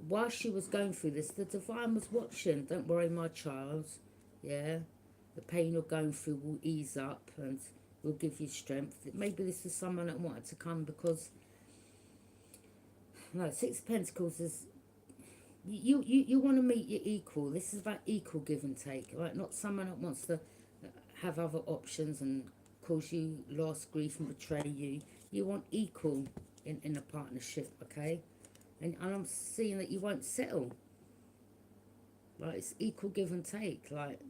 while she was going through this, the divine was watching. Don't worry, my child. Yeah, the pain you're going through will ease up and will give you strength. Maybe this is someone that wanted to come because, no, Six of Pentacles is you want to meet your equal. This is about equal give and take, right? Not someone that wants to have other options and cause you loss, grief, and betray you. You want equal in a partnership, okay? And I'm seeing that you won't settle. Like, it's equal give and take. Like,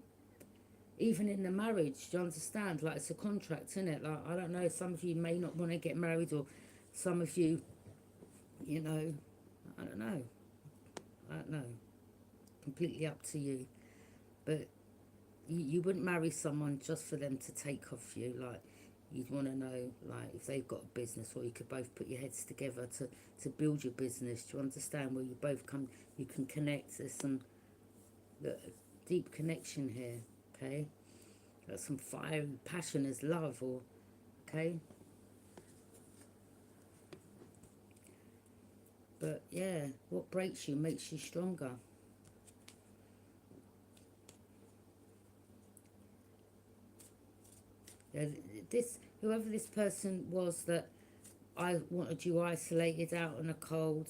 even in the marriage, do you understand? Like, it's a contract, isn't it? Like, I don't know, some of you may not want to get married, or some of you, you know, I don't know. Completely up to you. But you wouldn't marry someone just for them to take off you. Like, you'd want to know, like, if they've got a business, or you could both put your heads together to build your business. Do you understand? Where you both you can connect. There's some deep connection here, okay? There's some fire and passion as love, or, okay? But, yeah, what breaks you makes you stronger. Yeah, whoever this person was that I wanted you isolated out in the cold.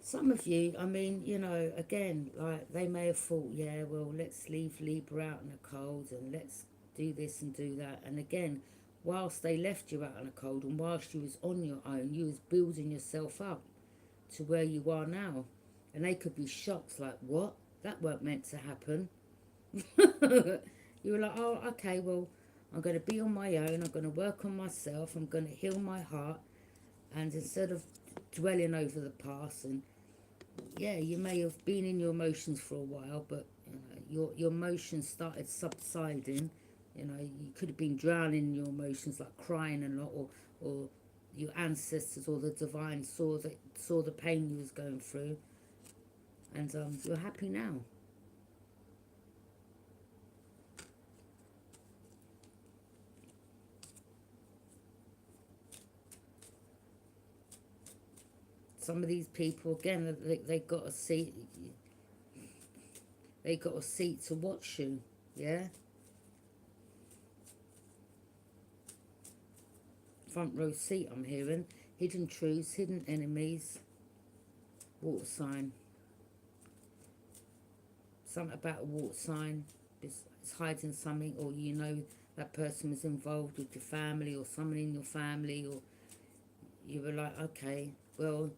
Some of you, I mean, you know, again, like, they may have thought, yeah, well, let's leave Libra out in the cold and let's do this and do that. And again, whilst they left you out in the cold and whilst you was on your own, you was building yourself up to where you are now. And they could be shocked, like, what? That weren't meant to happen. You were like, oh, okay, well, I'm going to be on my own. I'm going to work on myself. I'm going to heal my heart. And instead of dwelling over the past, and yeah, you may have been in your emotions for a while, but you know, your emotions started subsiding. You know, you could have been drowning in your emotions, like crying a lot, or your ancestors or the divine saw the pain you was going through, and you're happy now. Some of these people, again, they got a seat. They got a seat to watch you. Yeah. Front row seat, I'm hearing. Hidden truths, hidden enemies. Water sign. something about a water sign. It's hiding something, or you know that person was involved with your family or someone in your family, or you were like, okay, well,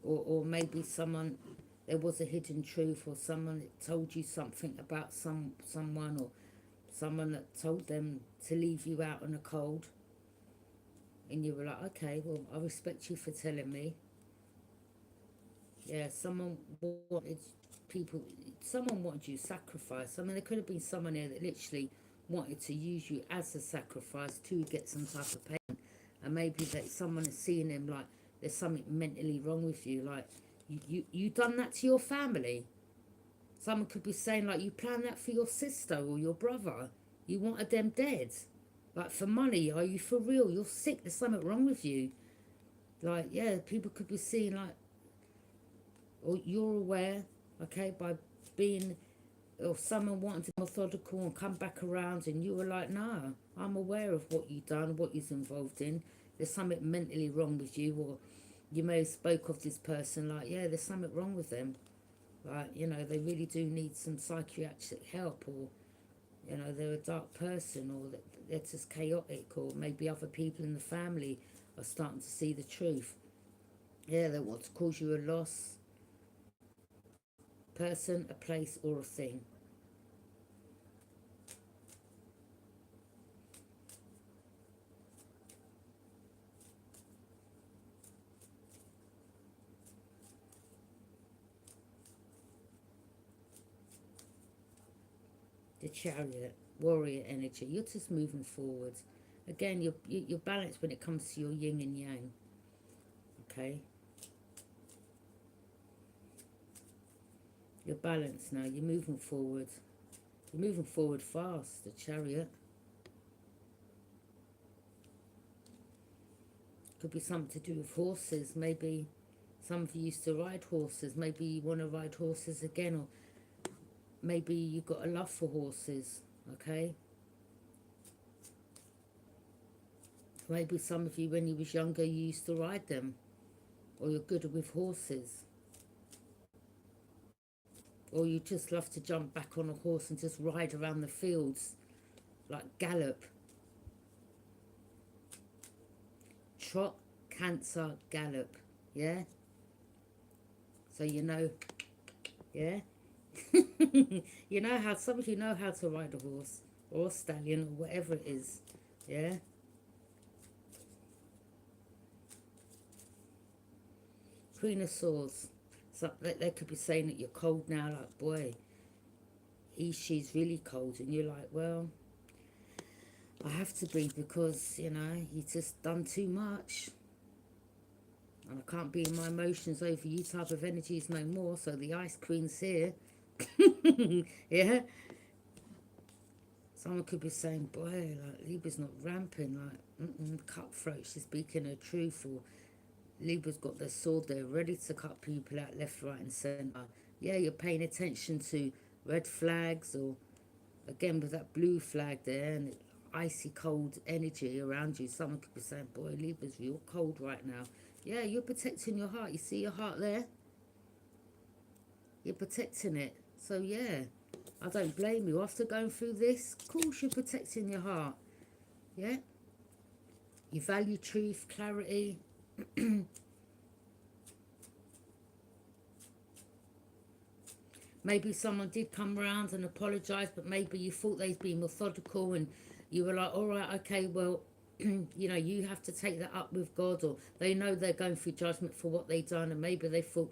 or maybe someone, there was a hidden truth, or someone that told you something about someone, or someone that told them to leave you out in the cold, and you were like, okay, well, I respect you for telling me. Yeah, someone wanted people, someone wanted you sacrificed. I mean, there could have been someone there that literally wanted to use you as a sacrifice to get some type of pain. And maybe that someone is seeing them like there's something mentally wrong with you. Like, you done that to your family. Someone could be saying, like, you planned that for your sister or your brother. You wanted them dead. Like, for money. Are you for real? You're sick. There's something wrong with you. Like, yeah, people could be seeing, like, or you're aware, okay, by being, or someone wanting to be methodical and come back around, and you were like, nah, I'm aware of what you've done, what you're involved in. There's something mentally wrong with you, or you may have spoke of this person like, yeah, there's something wrong with them. Like, you know, they really do need some psychiatric help, or, you know, they're a dark person, or they're just chaotic, or maybe other people in the family are starting to see the truth. Yeah, they want to cause you a loss, person, a place, or a thing. The Chariot, warrior energy. You're just moving forward. Again, you're balanced when it comes to your yin and yang. Okay, you're balanced now. You're moving forward. You're moving forward fast. The Chariot could be something to do with horses. Maybe some of you used to ride horses. Maybe you want to ride horses again, or maybe you've got a love for horses. Okay. Maybe some of you, when you was younger, you used to ride them, or you're good with horses, or you just love to jump back on a horse and just ride around the fields, like gallop. Trot, cancer, gallop. Yeah? So you know, yeah? You know how, some of you know how to ride a horse, or a stallion, or whatever it is. Yeah? Queen of Swords. So they could be saying that you're cold now, like, boy, she's really cold. And you're like, well, I have to be, because, you know, he's just done too much. And I can't be in my emotions over you type of energies no more. So the Ice Queen's here. Yeah? Someone could be saying, boy, like, Libra's not ramping, like, cutthroat, she's speaking her truth, or Libra's got their sword there ready to cut people out left, right and centre. Yeah, you're paying attention to red flags, or again with that blue flag there, and icy cold energy around you. Someone could be saying, boy, Libra's real cold right now. Yeah, you're protecting your heart. You see your heart there? You're protecting it. So yeah, I don't blame you. After going through this, of course you're protecting your heart. Yeah? You value truth, clarity. Maybe someone did come around and apologise, but maybe you thought they'd been methodical, and you were like, all right, okay, well, you know, you have to take that up with God, or they know they're going through judgment for what they've done, and maybe they thought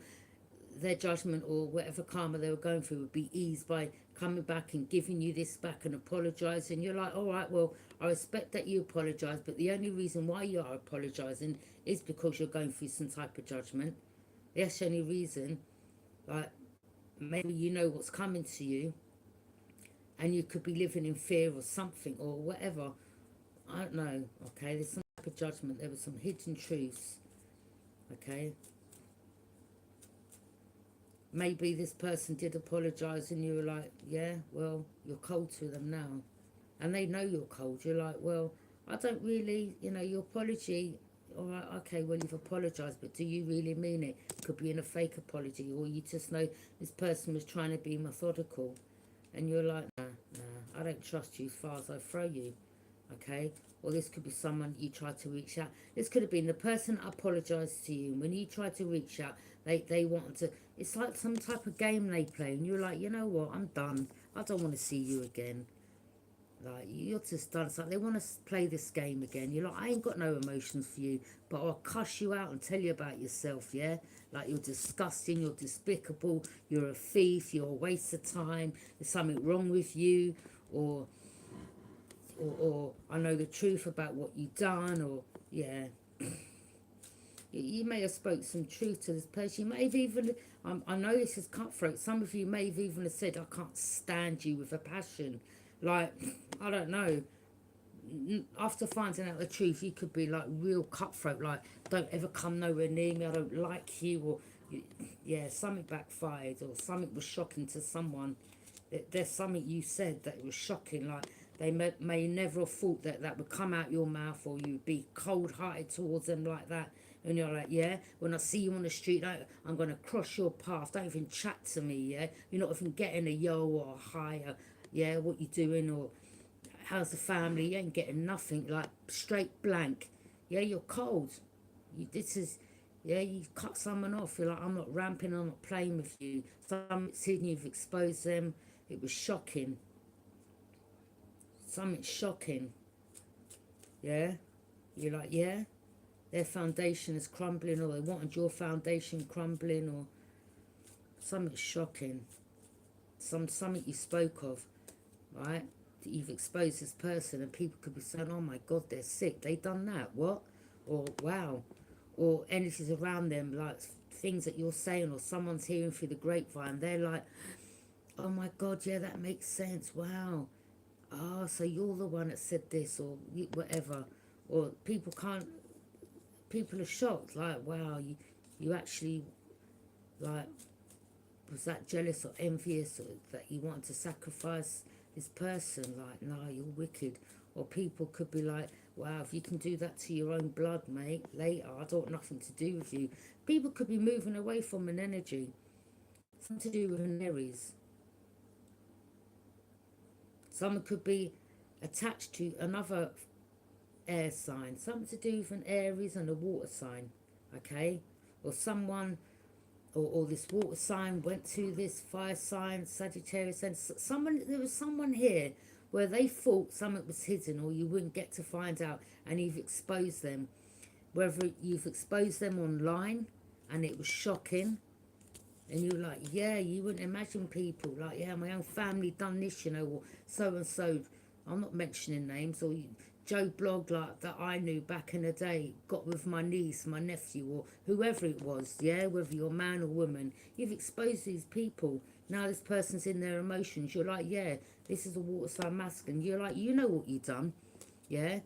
their judgment or whatever karma they were going through would be eased by coming back and giving you this back and apologising. You're like, all right, well, I respect that you apologise, but the only reason why you are apologising is because you're going through some type of judgment. That's the only reason. Like, maybe you know what's coming to you, and you could be living in fear or something, or whatever. I don't know. Okay, there's some type of judgment. There were some hidden truths. Okay, maybe this person did apologise, and you were like, yeah, well, you're cold to them now, and they know you're cold. You're like, well, I don't really, you know, your apology, all right, okay, well, you've apologised, but do you really mean it? Could be in a fake apology, or you just know this person was trying to be methodical, and you're like, nah, I don't trust you as far as I throw you, okay? Or this could be someone you tried to reach out. This could have been the person apologised to you, and when you tried to reach out, they wanted to, it's like some type of game they play, and you're like, you know what, I'm done. I don't want to see you again. Like, you're just done. It's like they want to play this game again. You're like, I ain't got no emotions for you, but I'll cuss you out and tell you about yourself, yeah? Like, you're disgusting, you're despicable, you're a thief, you're a waste of time, there's something wrong with you, or, or I know the truth about what you've done, or, yeah. You may have spoke some truth to this person. You may have even, I know this is cutthroat, some of you may have even said, I can't stand you with a passion. Like, I don't know, after finding out the truth, you could be like real cutthroat, like, don't ever come nowhere near me, I don't like you, or, yeah, something backfired, or something was shocking to someone. There's something you said that was shocking, like, they may never have thought that that would come out your mouth, or you'd be cold-hearted towards them like that. And you're like, yeah, when I see you on the street, I'm going to cross your path. Don't even chat to me, yeah? You're not even getting a yo or a hi, or, yeah, what you doing, or how's the family? You ain't getting nothing, like, straight blank. Yeah, you're cold. This is, yeah, you've cut someone off. You're like, I'm not ramping, I'm not playing with you. Something's hidden, you've exposed them. It was shocking. Something shocking. Yeah? You're like, yeah? Their foundation is crumbling, or they wanted your foundation crumbling, or something shocking. Something you spoke of, right? That you've exposed this person, and people could be saying, oh my God, they're sick. They done that, what? Or wow. Or energies around them, like things that you're saying, or someone's hearing through the grapevine. They're like, oh my God, yeah, that makes sense. Wow. Oh, so you're the one that said this, or whatever. Or people are shocked, like, wow, you actually, like, was that jealous or envious, or that you wanted to sacrifice this person? Like, no, you're wicked. Or people could be like, wow, if you can do that to your own blood, mate, later, I don't want nothing to do with you. People could be moving away from an energy, something to do with an Aries. Someone could be attached to another air sign, something to do with an Aries and a water sign, okay? Or someone, or this water sign went to this fire sign, Sagittarius, and there was someone here where they thought something was hidden, or you wouldn't get to find out, and you've exposed them. Whether you've exposed them online, and it was shocking, and you're like, yeah, you wouldn't imagine people, like, yeah, my own family done this, you know, or so and so, I'm not mentioning names, or Joe Blog, like, that I knew back in the day, got with my niece, my nephew, or whoever it was, yeah, whether you're man or woman, you've exposed these people. Now this person's in their emotions. You're like, yeah, this is a water sign masculine. You're like, you know what you've done, yeah,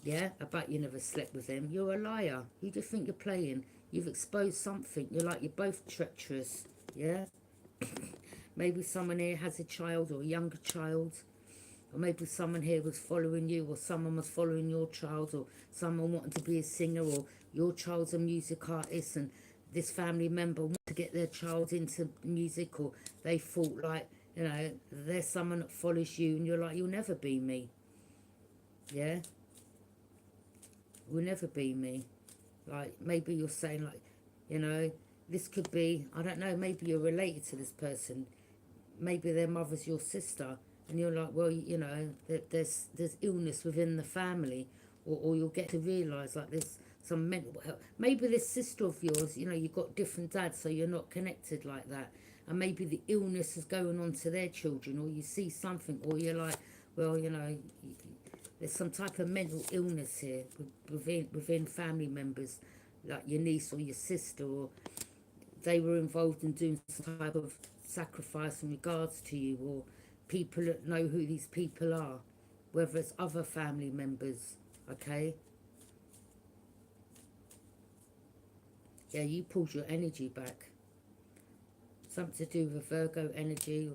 yeah, I bet you never slept with them. You're a liar. Who do you think you're playing? You've exposed something. You're like, you're both treacherous, yeah. Maybe someone here has a child, or a younger child. Or maybe someone here was following you, or someone was following your child, or someone wanted to be a singer, or your child's a music artist, and this family member wanted to get their child into music, or they thought, like, you know, there's someone that follows you, and you're like, you'll never be me. Yeah? Will never be me. Like, maybe you're saying, like, you know, this could be, I don't know, maybe you're related to this person. Maybe their mother's your sister, and you're like, well, you know, there's illness within the family, or you'll get to realise, like, there's some mental health. Maybe this sister of yours, you know, you've got different dads, so you're not connected like that, and maybe the illness is going on to their children, or you see something, or you're like, well, you know, there's some type of mental illness here within family members, like your niece or your sister, or they were involved in doing some type of sacrifice in regards to you, or people that know who these people are, whether it's other family members, okay? Yeah, you pulled your energy back. Something to do with Virgo energy,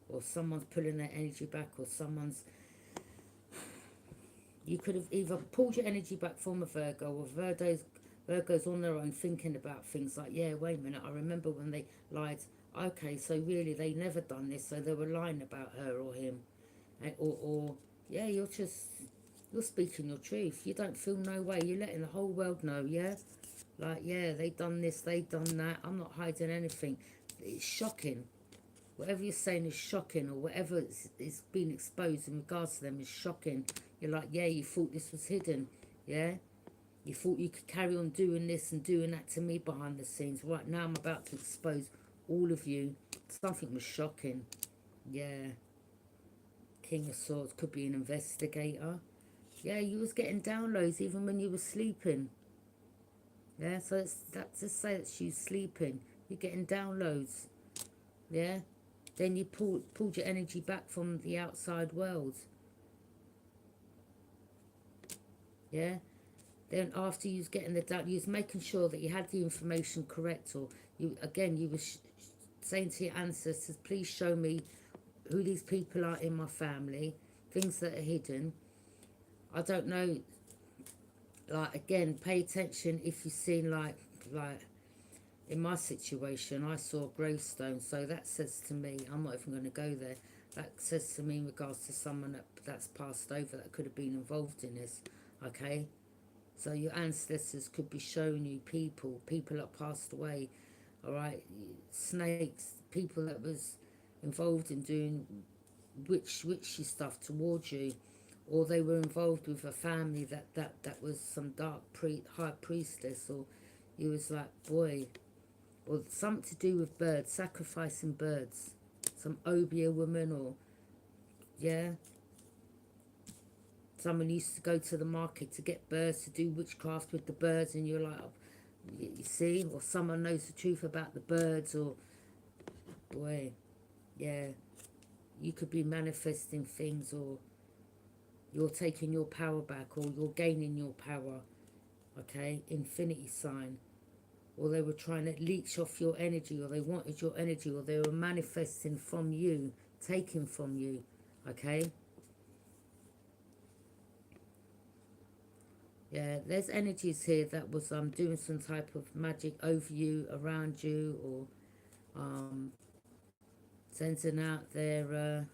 or someone's pulling their energy back, or someone's You could have either pulled your energy back from a Virgo, or Virgo's on their own thinking about things like, yeah, wait a minute, I remember when they lied. Okay, so really they never done this, so they were lying about her or him. Or yeah, you're speaking your truth. You don't feel no way. You're letting the whole world know, yeah? Like, yeah, they done this, they done that. I'm not hiding anything. It's shocking. Whatever you're saying is shocking, or whatever is being exposed in regards to them is shocking. You're like, yeah, you thought this was hidden, yeah? You thought you could carry on doing this and doing that to me behind the scenes. Right now I'm about to expose all of you. Something was shocking, yeah. King of Swords could be an investigator. Yeah, you was getting downloads even when you were sleeping. Yeah, so that's to say that she's sleeping. You're getting downloads. Yeah. Then you pulled your energy back from the outside world. Yeah. Then after you was getting the down, you was making sure that you had the information correct, or you were saying to your ancestors, please show me who these people are in my family, things that are hidden. I don't know. Like, again, pay attention if you've seen like in my situation, I saw a gravestone, so that says to me, I'm not even going to go there. That says to me in regards to someone that's passed over that could have been involved in this, okay? So your ancestors could be showing you people that passed away, all right? Snakes, people that was involved in doing witchy stuff towards you, or they were involved with a family that was some dark high priestess, or you was like, boy, or something to do with birds, sacrificing birds, some Obia woman, or yeah, someone used to go to the market to get birds to do witchcraft with the birds, and you're like, you see, or someone knows the truth about the birds, or boy, yeah, you could be manifesting things, or you're taking your power back, or you're gaining your power, okay, infinity sign. Or they were trying to leech off your energy, or they wanted your energy, or they were manifesting from you, taking from you, okay? Yeah, there's energies here that was doing some type of magic over you, around you, or sending out their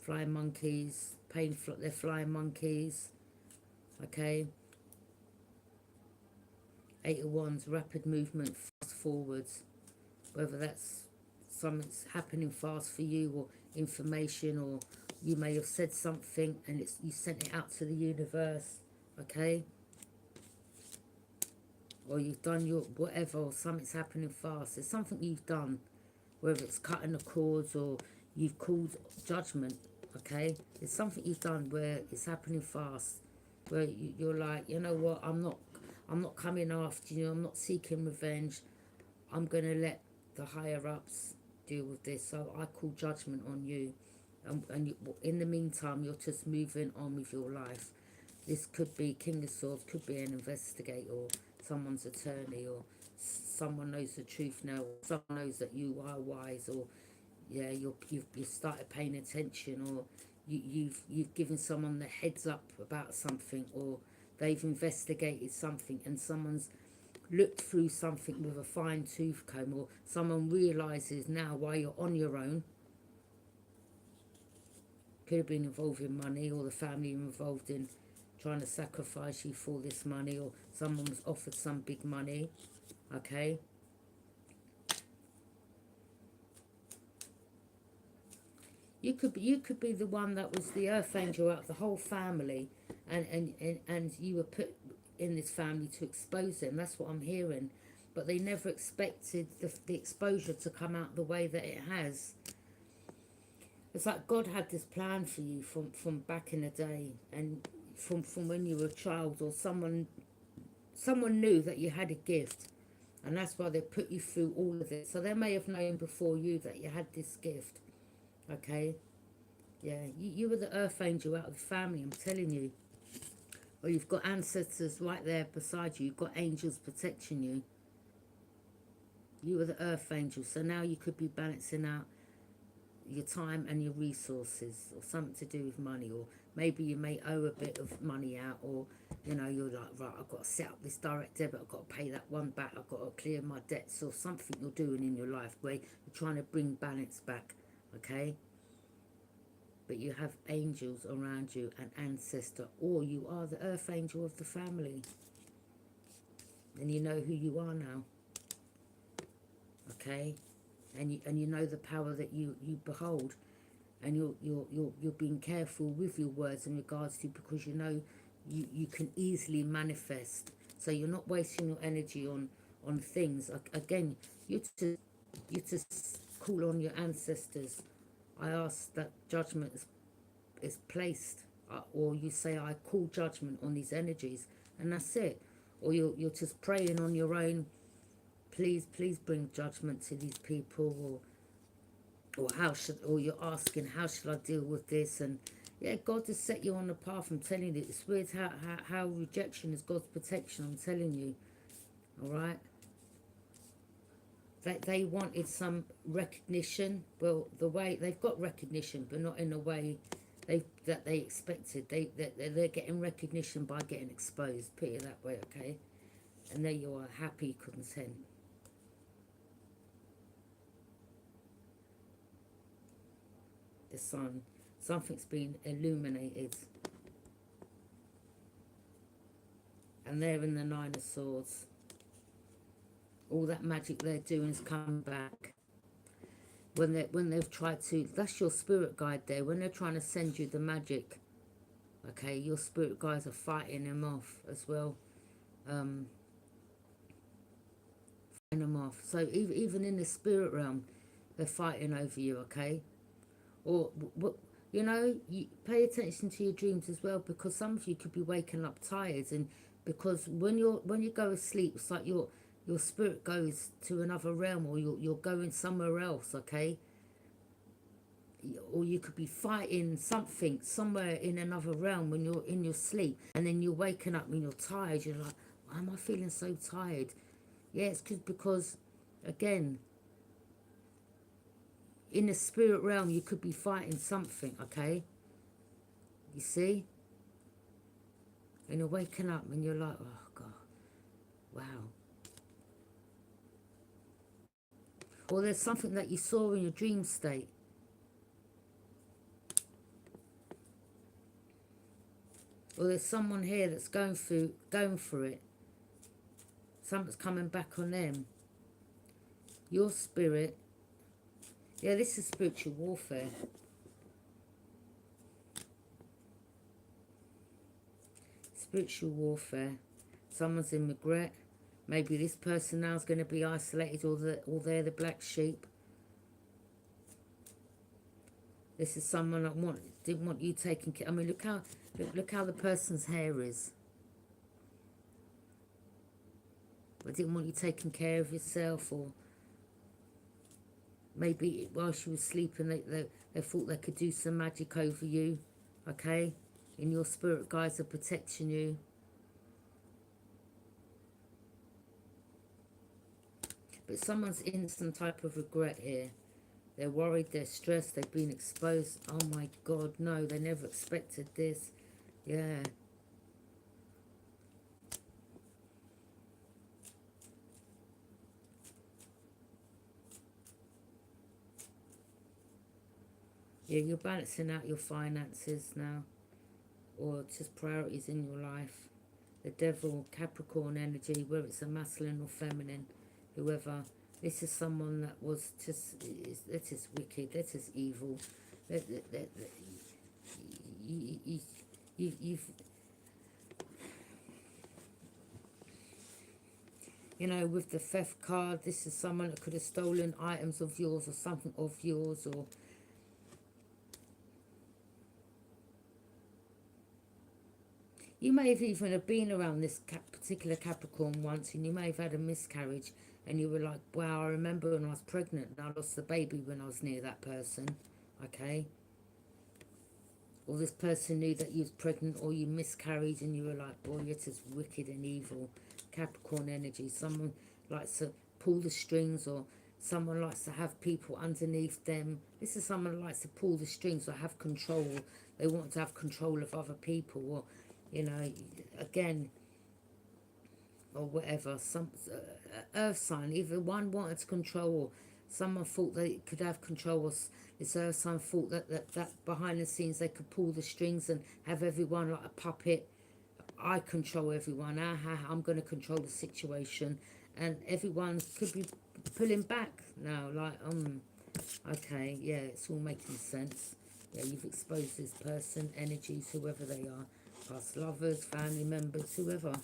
flying monkeys, their flying monkeys, okay? Eight of Wands, rapid movement, fast forwards, whether that's something's happening fast for you, or information, or you may have said something and you sent it out to the universe, okay? Or you've done your whatever, or something's happening fast. It's something you've done, whether it's cutting the cords, or you've called judgment, okay? It's something you've done where it's happening fast, where you're like, you know what, I'm not coming after you, I'm not seeking revenge. I'm going to let the higher ups deal with this. So I call judgment on you. And in the meantime, you're just moving on with your life. This could be King of Swords, could be an investigator, or someone's attorney, or someone knows the truth now. Someone knows that you are wise, or yeah, you've started paying attention, or you've given someone the heads up about something, or they've investigated something, and someone's looked through something with a fine tooth comb, or someone realizes now why you're on your own. Could have been involved in money, or the family involved in trying to sacrifice you for this money, or someone was offered some big money, okay? You could be the one that was the earth angel out of the whole family, and you were put in this family to expose them. That's what I'm hearing. But they never expected the exposure to come out the way that it has. It's like God had this plan for you from back in the day, and from when you were a child, or someone knew that you had a gift, and that's why they put you through all of this. So they may have known before you that you had this gift, okay? Yeah, you were the earth angel out of the family, I'm telling you. Or you've got ancestors right there beside you. You've got angels protecting you. You were the earth angel. So now you could be balancing out your time and your resources, or something to do with money, or maybe you may owe a bit of money out, or you know, you're like, right, I've got to set up this direct debit, I've got to pay that one back, I've got to clear my debts, or something you're doing in your life where you're trying to bring balance back, okay? But you have angels around you, an ancestor, or you are the earth angel of the family, and you know who you are now, okay? And you know the power that you behold, and you're being careful with your words in regards to, because you know you can easily manifest, so you're not wasting your energy on things. Again, you to call on your ancestors. I ask that judgment is placed, or you say, I call judgment on these energies, and that's it. Or you're just praying on your own, please bring judgment to these people, or or you're asking, how should I deal with this? And yeah, God has set you on the path. I'm telling you, it's weird how rejection is God's protection. I'm telling you, all right. They wanted some recognition. Well, the way they've got recognition, but not in the way that they expected. They're getting recognition by getting exposed. Put it that way, okay? And there you are, happy, content. The sun, something's been illuminated, and they're in the Nine of Swords. All that magic they're doing is coming back. When they've tried to, that's your spirit guide there. When they're trying to send you the magic, okay, your spirit guides are fighting them off as well. Fighting them off. So even in the spirit realm, they're fighting over you, okay? Or you know, you pay attention to your dreams as well, because some of you could be waking up tired, and because when you go to sleep, it's like your spirit goes to another realm, or you're going somewhere else, okay? Or you could be fighting something somewhere in another realm when you're in your sleep, and then you're waking up and you're tired. You're like, why am I feeling so tired? Yeah, it's because again, in the spirit realm, you could be fighting something, okay? You see? And you're waking up and you're like, oh God, wow. Or there's something that you saw in your dream state. Or there's someone here that's going through it. Something's coming back on them. Your spirit. Yeah, this is spiritual warfare. Spiritual warfare. Someone's in regret. Maybe this person now is going to be isolated, or they're the black sheep. This is someone that didn't want you taking care. I mean, look how the person's hair is. I didn't want you taking care of yourself, or maybe while she was sleeping, they thought they could do some magic over you, okay? And your spirit guides are protecting you. But someone's in some type of regret here. They're worried, they're stressed, they've been exposed. Oh my God, no, they never expected this. Yeah. Yeah, you're balancing out your finances now, or just priorities in your life. The devil, Capricorn energy, whether it's a masculine or feminine, whoever. This is someone that was just, that is wicked, that is evil. You've, you know, with the theft card, this is someone that could have stolen items of yours, or something of yours, or you may have even have been around this particular Capricorn once, and you may have had a miscarriage, and you were like, wow, I remember when I was pregnant and I lost the baby when I was near that person, okay? Or this person knew that you was pregnant, or you miscarried, and you were like, boy, you're just wicked and evil. Capricorn energy. Someone likes to pull the strings, or Someone likes to have people underneath them. This is someone who likes to pull the strings or have control. They want to have control of other people, or, you know, again, or whatever. Some earth sign, either one wanted to control, or someone thought they could have control, or this earth sign thought that behind the scenes they could pull the strings and have everyone like a puppet. I control everyone. I'm going to control the situation, and everyone could be pulling back now. Like, okay, yeah, it's all making sense. Yeah, you've exposed this person, energies, whoever they are, past lovers, family members, whoever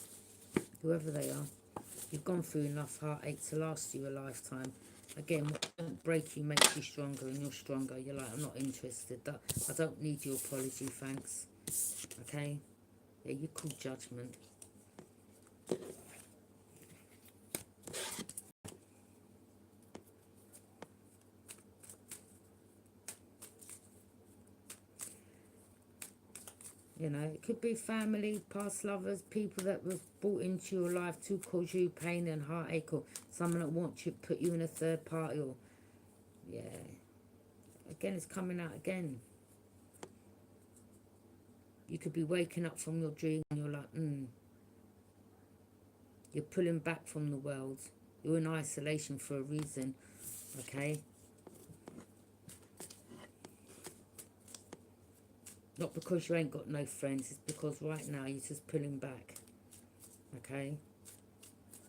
they are. You've gone through enough heartache to last you a lifetime. Again, what don't break you makes you stronger, and you're stronger. You're like, I'm not interested. I don't need your apology, thanks. Okay? Yeah, you call judgment. You know, it could be family, past lovers, people that was brought into your life to cause you pain and heartache, or someone that wants you, put you in a third party, or, yeah. Again, it's coming out again. You could be waking up from your dream and you're like, You're pulling back from the world. You're in isolation for a reason, okay? Not because you ain't got no friends, it's because right now you're just pulling back, okay?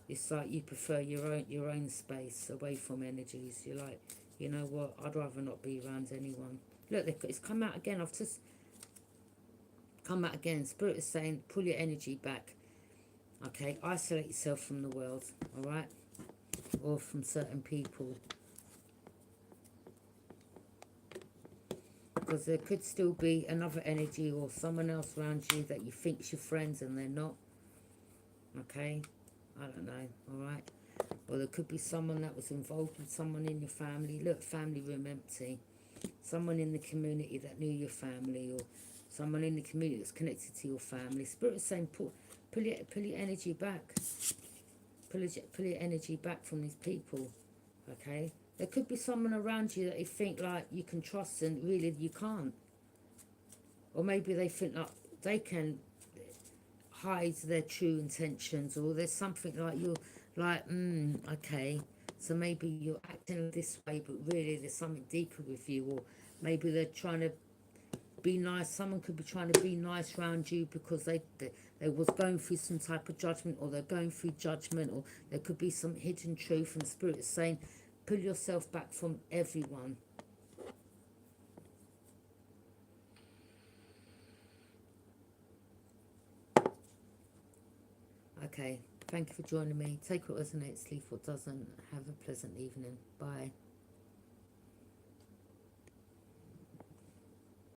It's like you prefer your own space away from energies. You're like, you know what, I'd rather not be around anyone. Look, it's come out again. I've just come out again. Spirit is saying, pull your energy back, okay? Isolate yourself from the world, all right? Or from certain people. Because there could still be another energy or someone else around you that you think's your friends and they're not. Okay? I don't know, alright? Or there could be someone that was involved with someone in your family. Look, family room empty. Someone in the community that knew your family, or someone in the community that's connected to your family. Spirit is saying, pull your energy back. Pull your energy back from these people. Okay? There could be someone around you that you think like you can trust and really you can't. Or maybe they think like they can hide their true intentions, or there's something like you're like, okay, so maybe you're acting this way, but really there's something deeper with you, or maybe they're trying to be nice. Someone could be trying to be nice around you because they was going through some type of judgment, or they're going through judgment, or there could be some hidden truth, and Spirit is saying, pull yourself back from everyone. Okay, thank you for joining me. Take what resonates, leave what doesn't. Have a pleasant evening. Bye.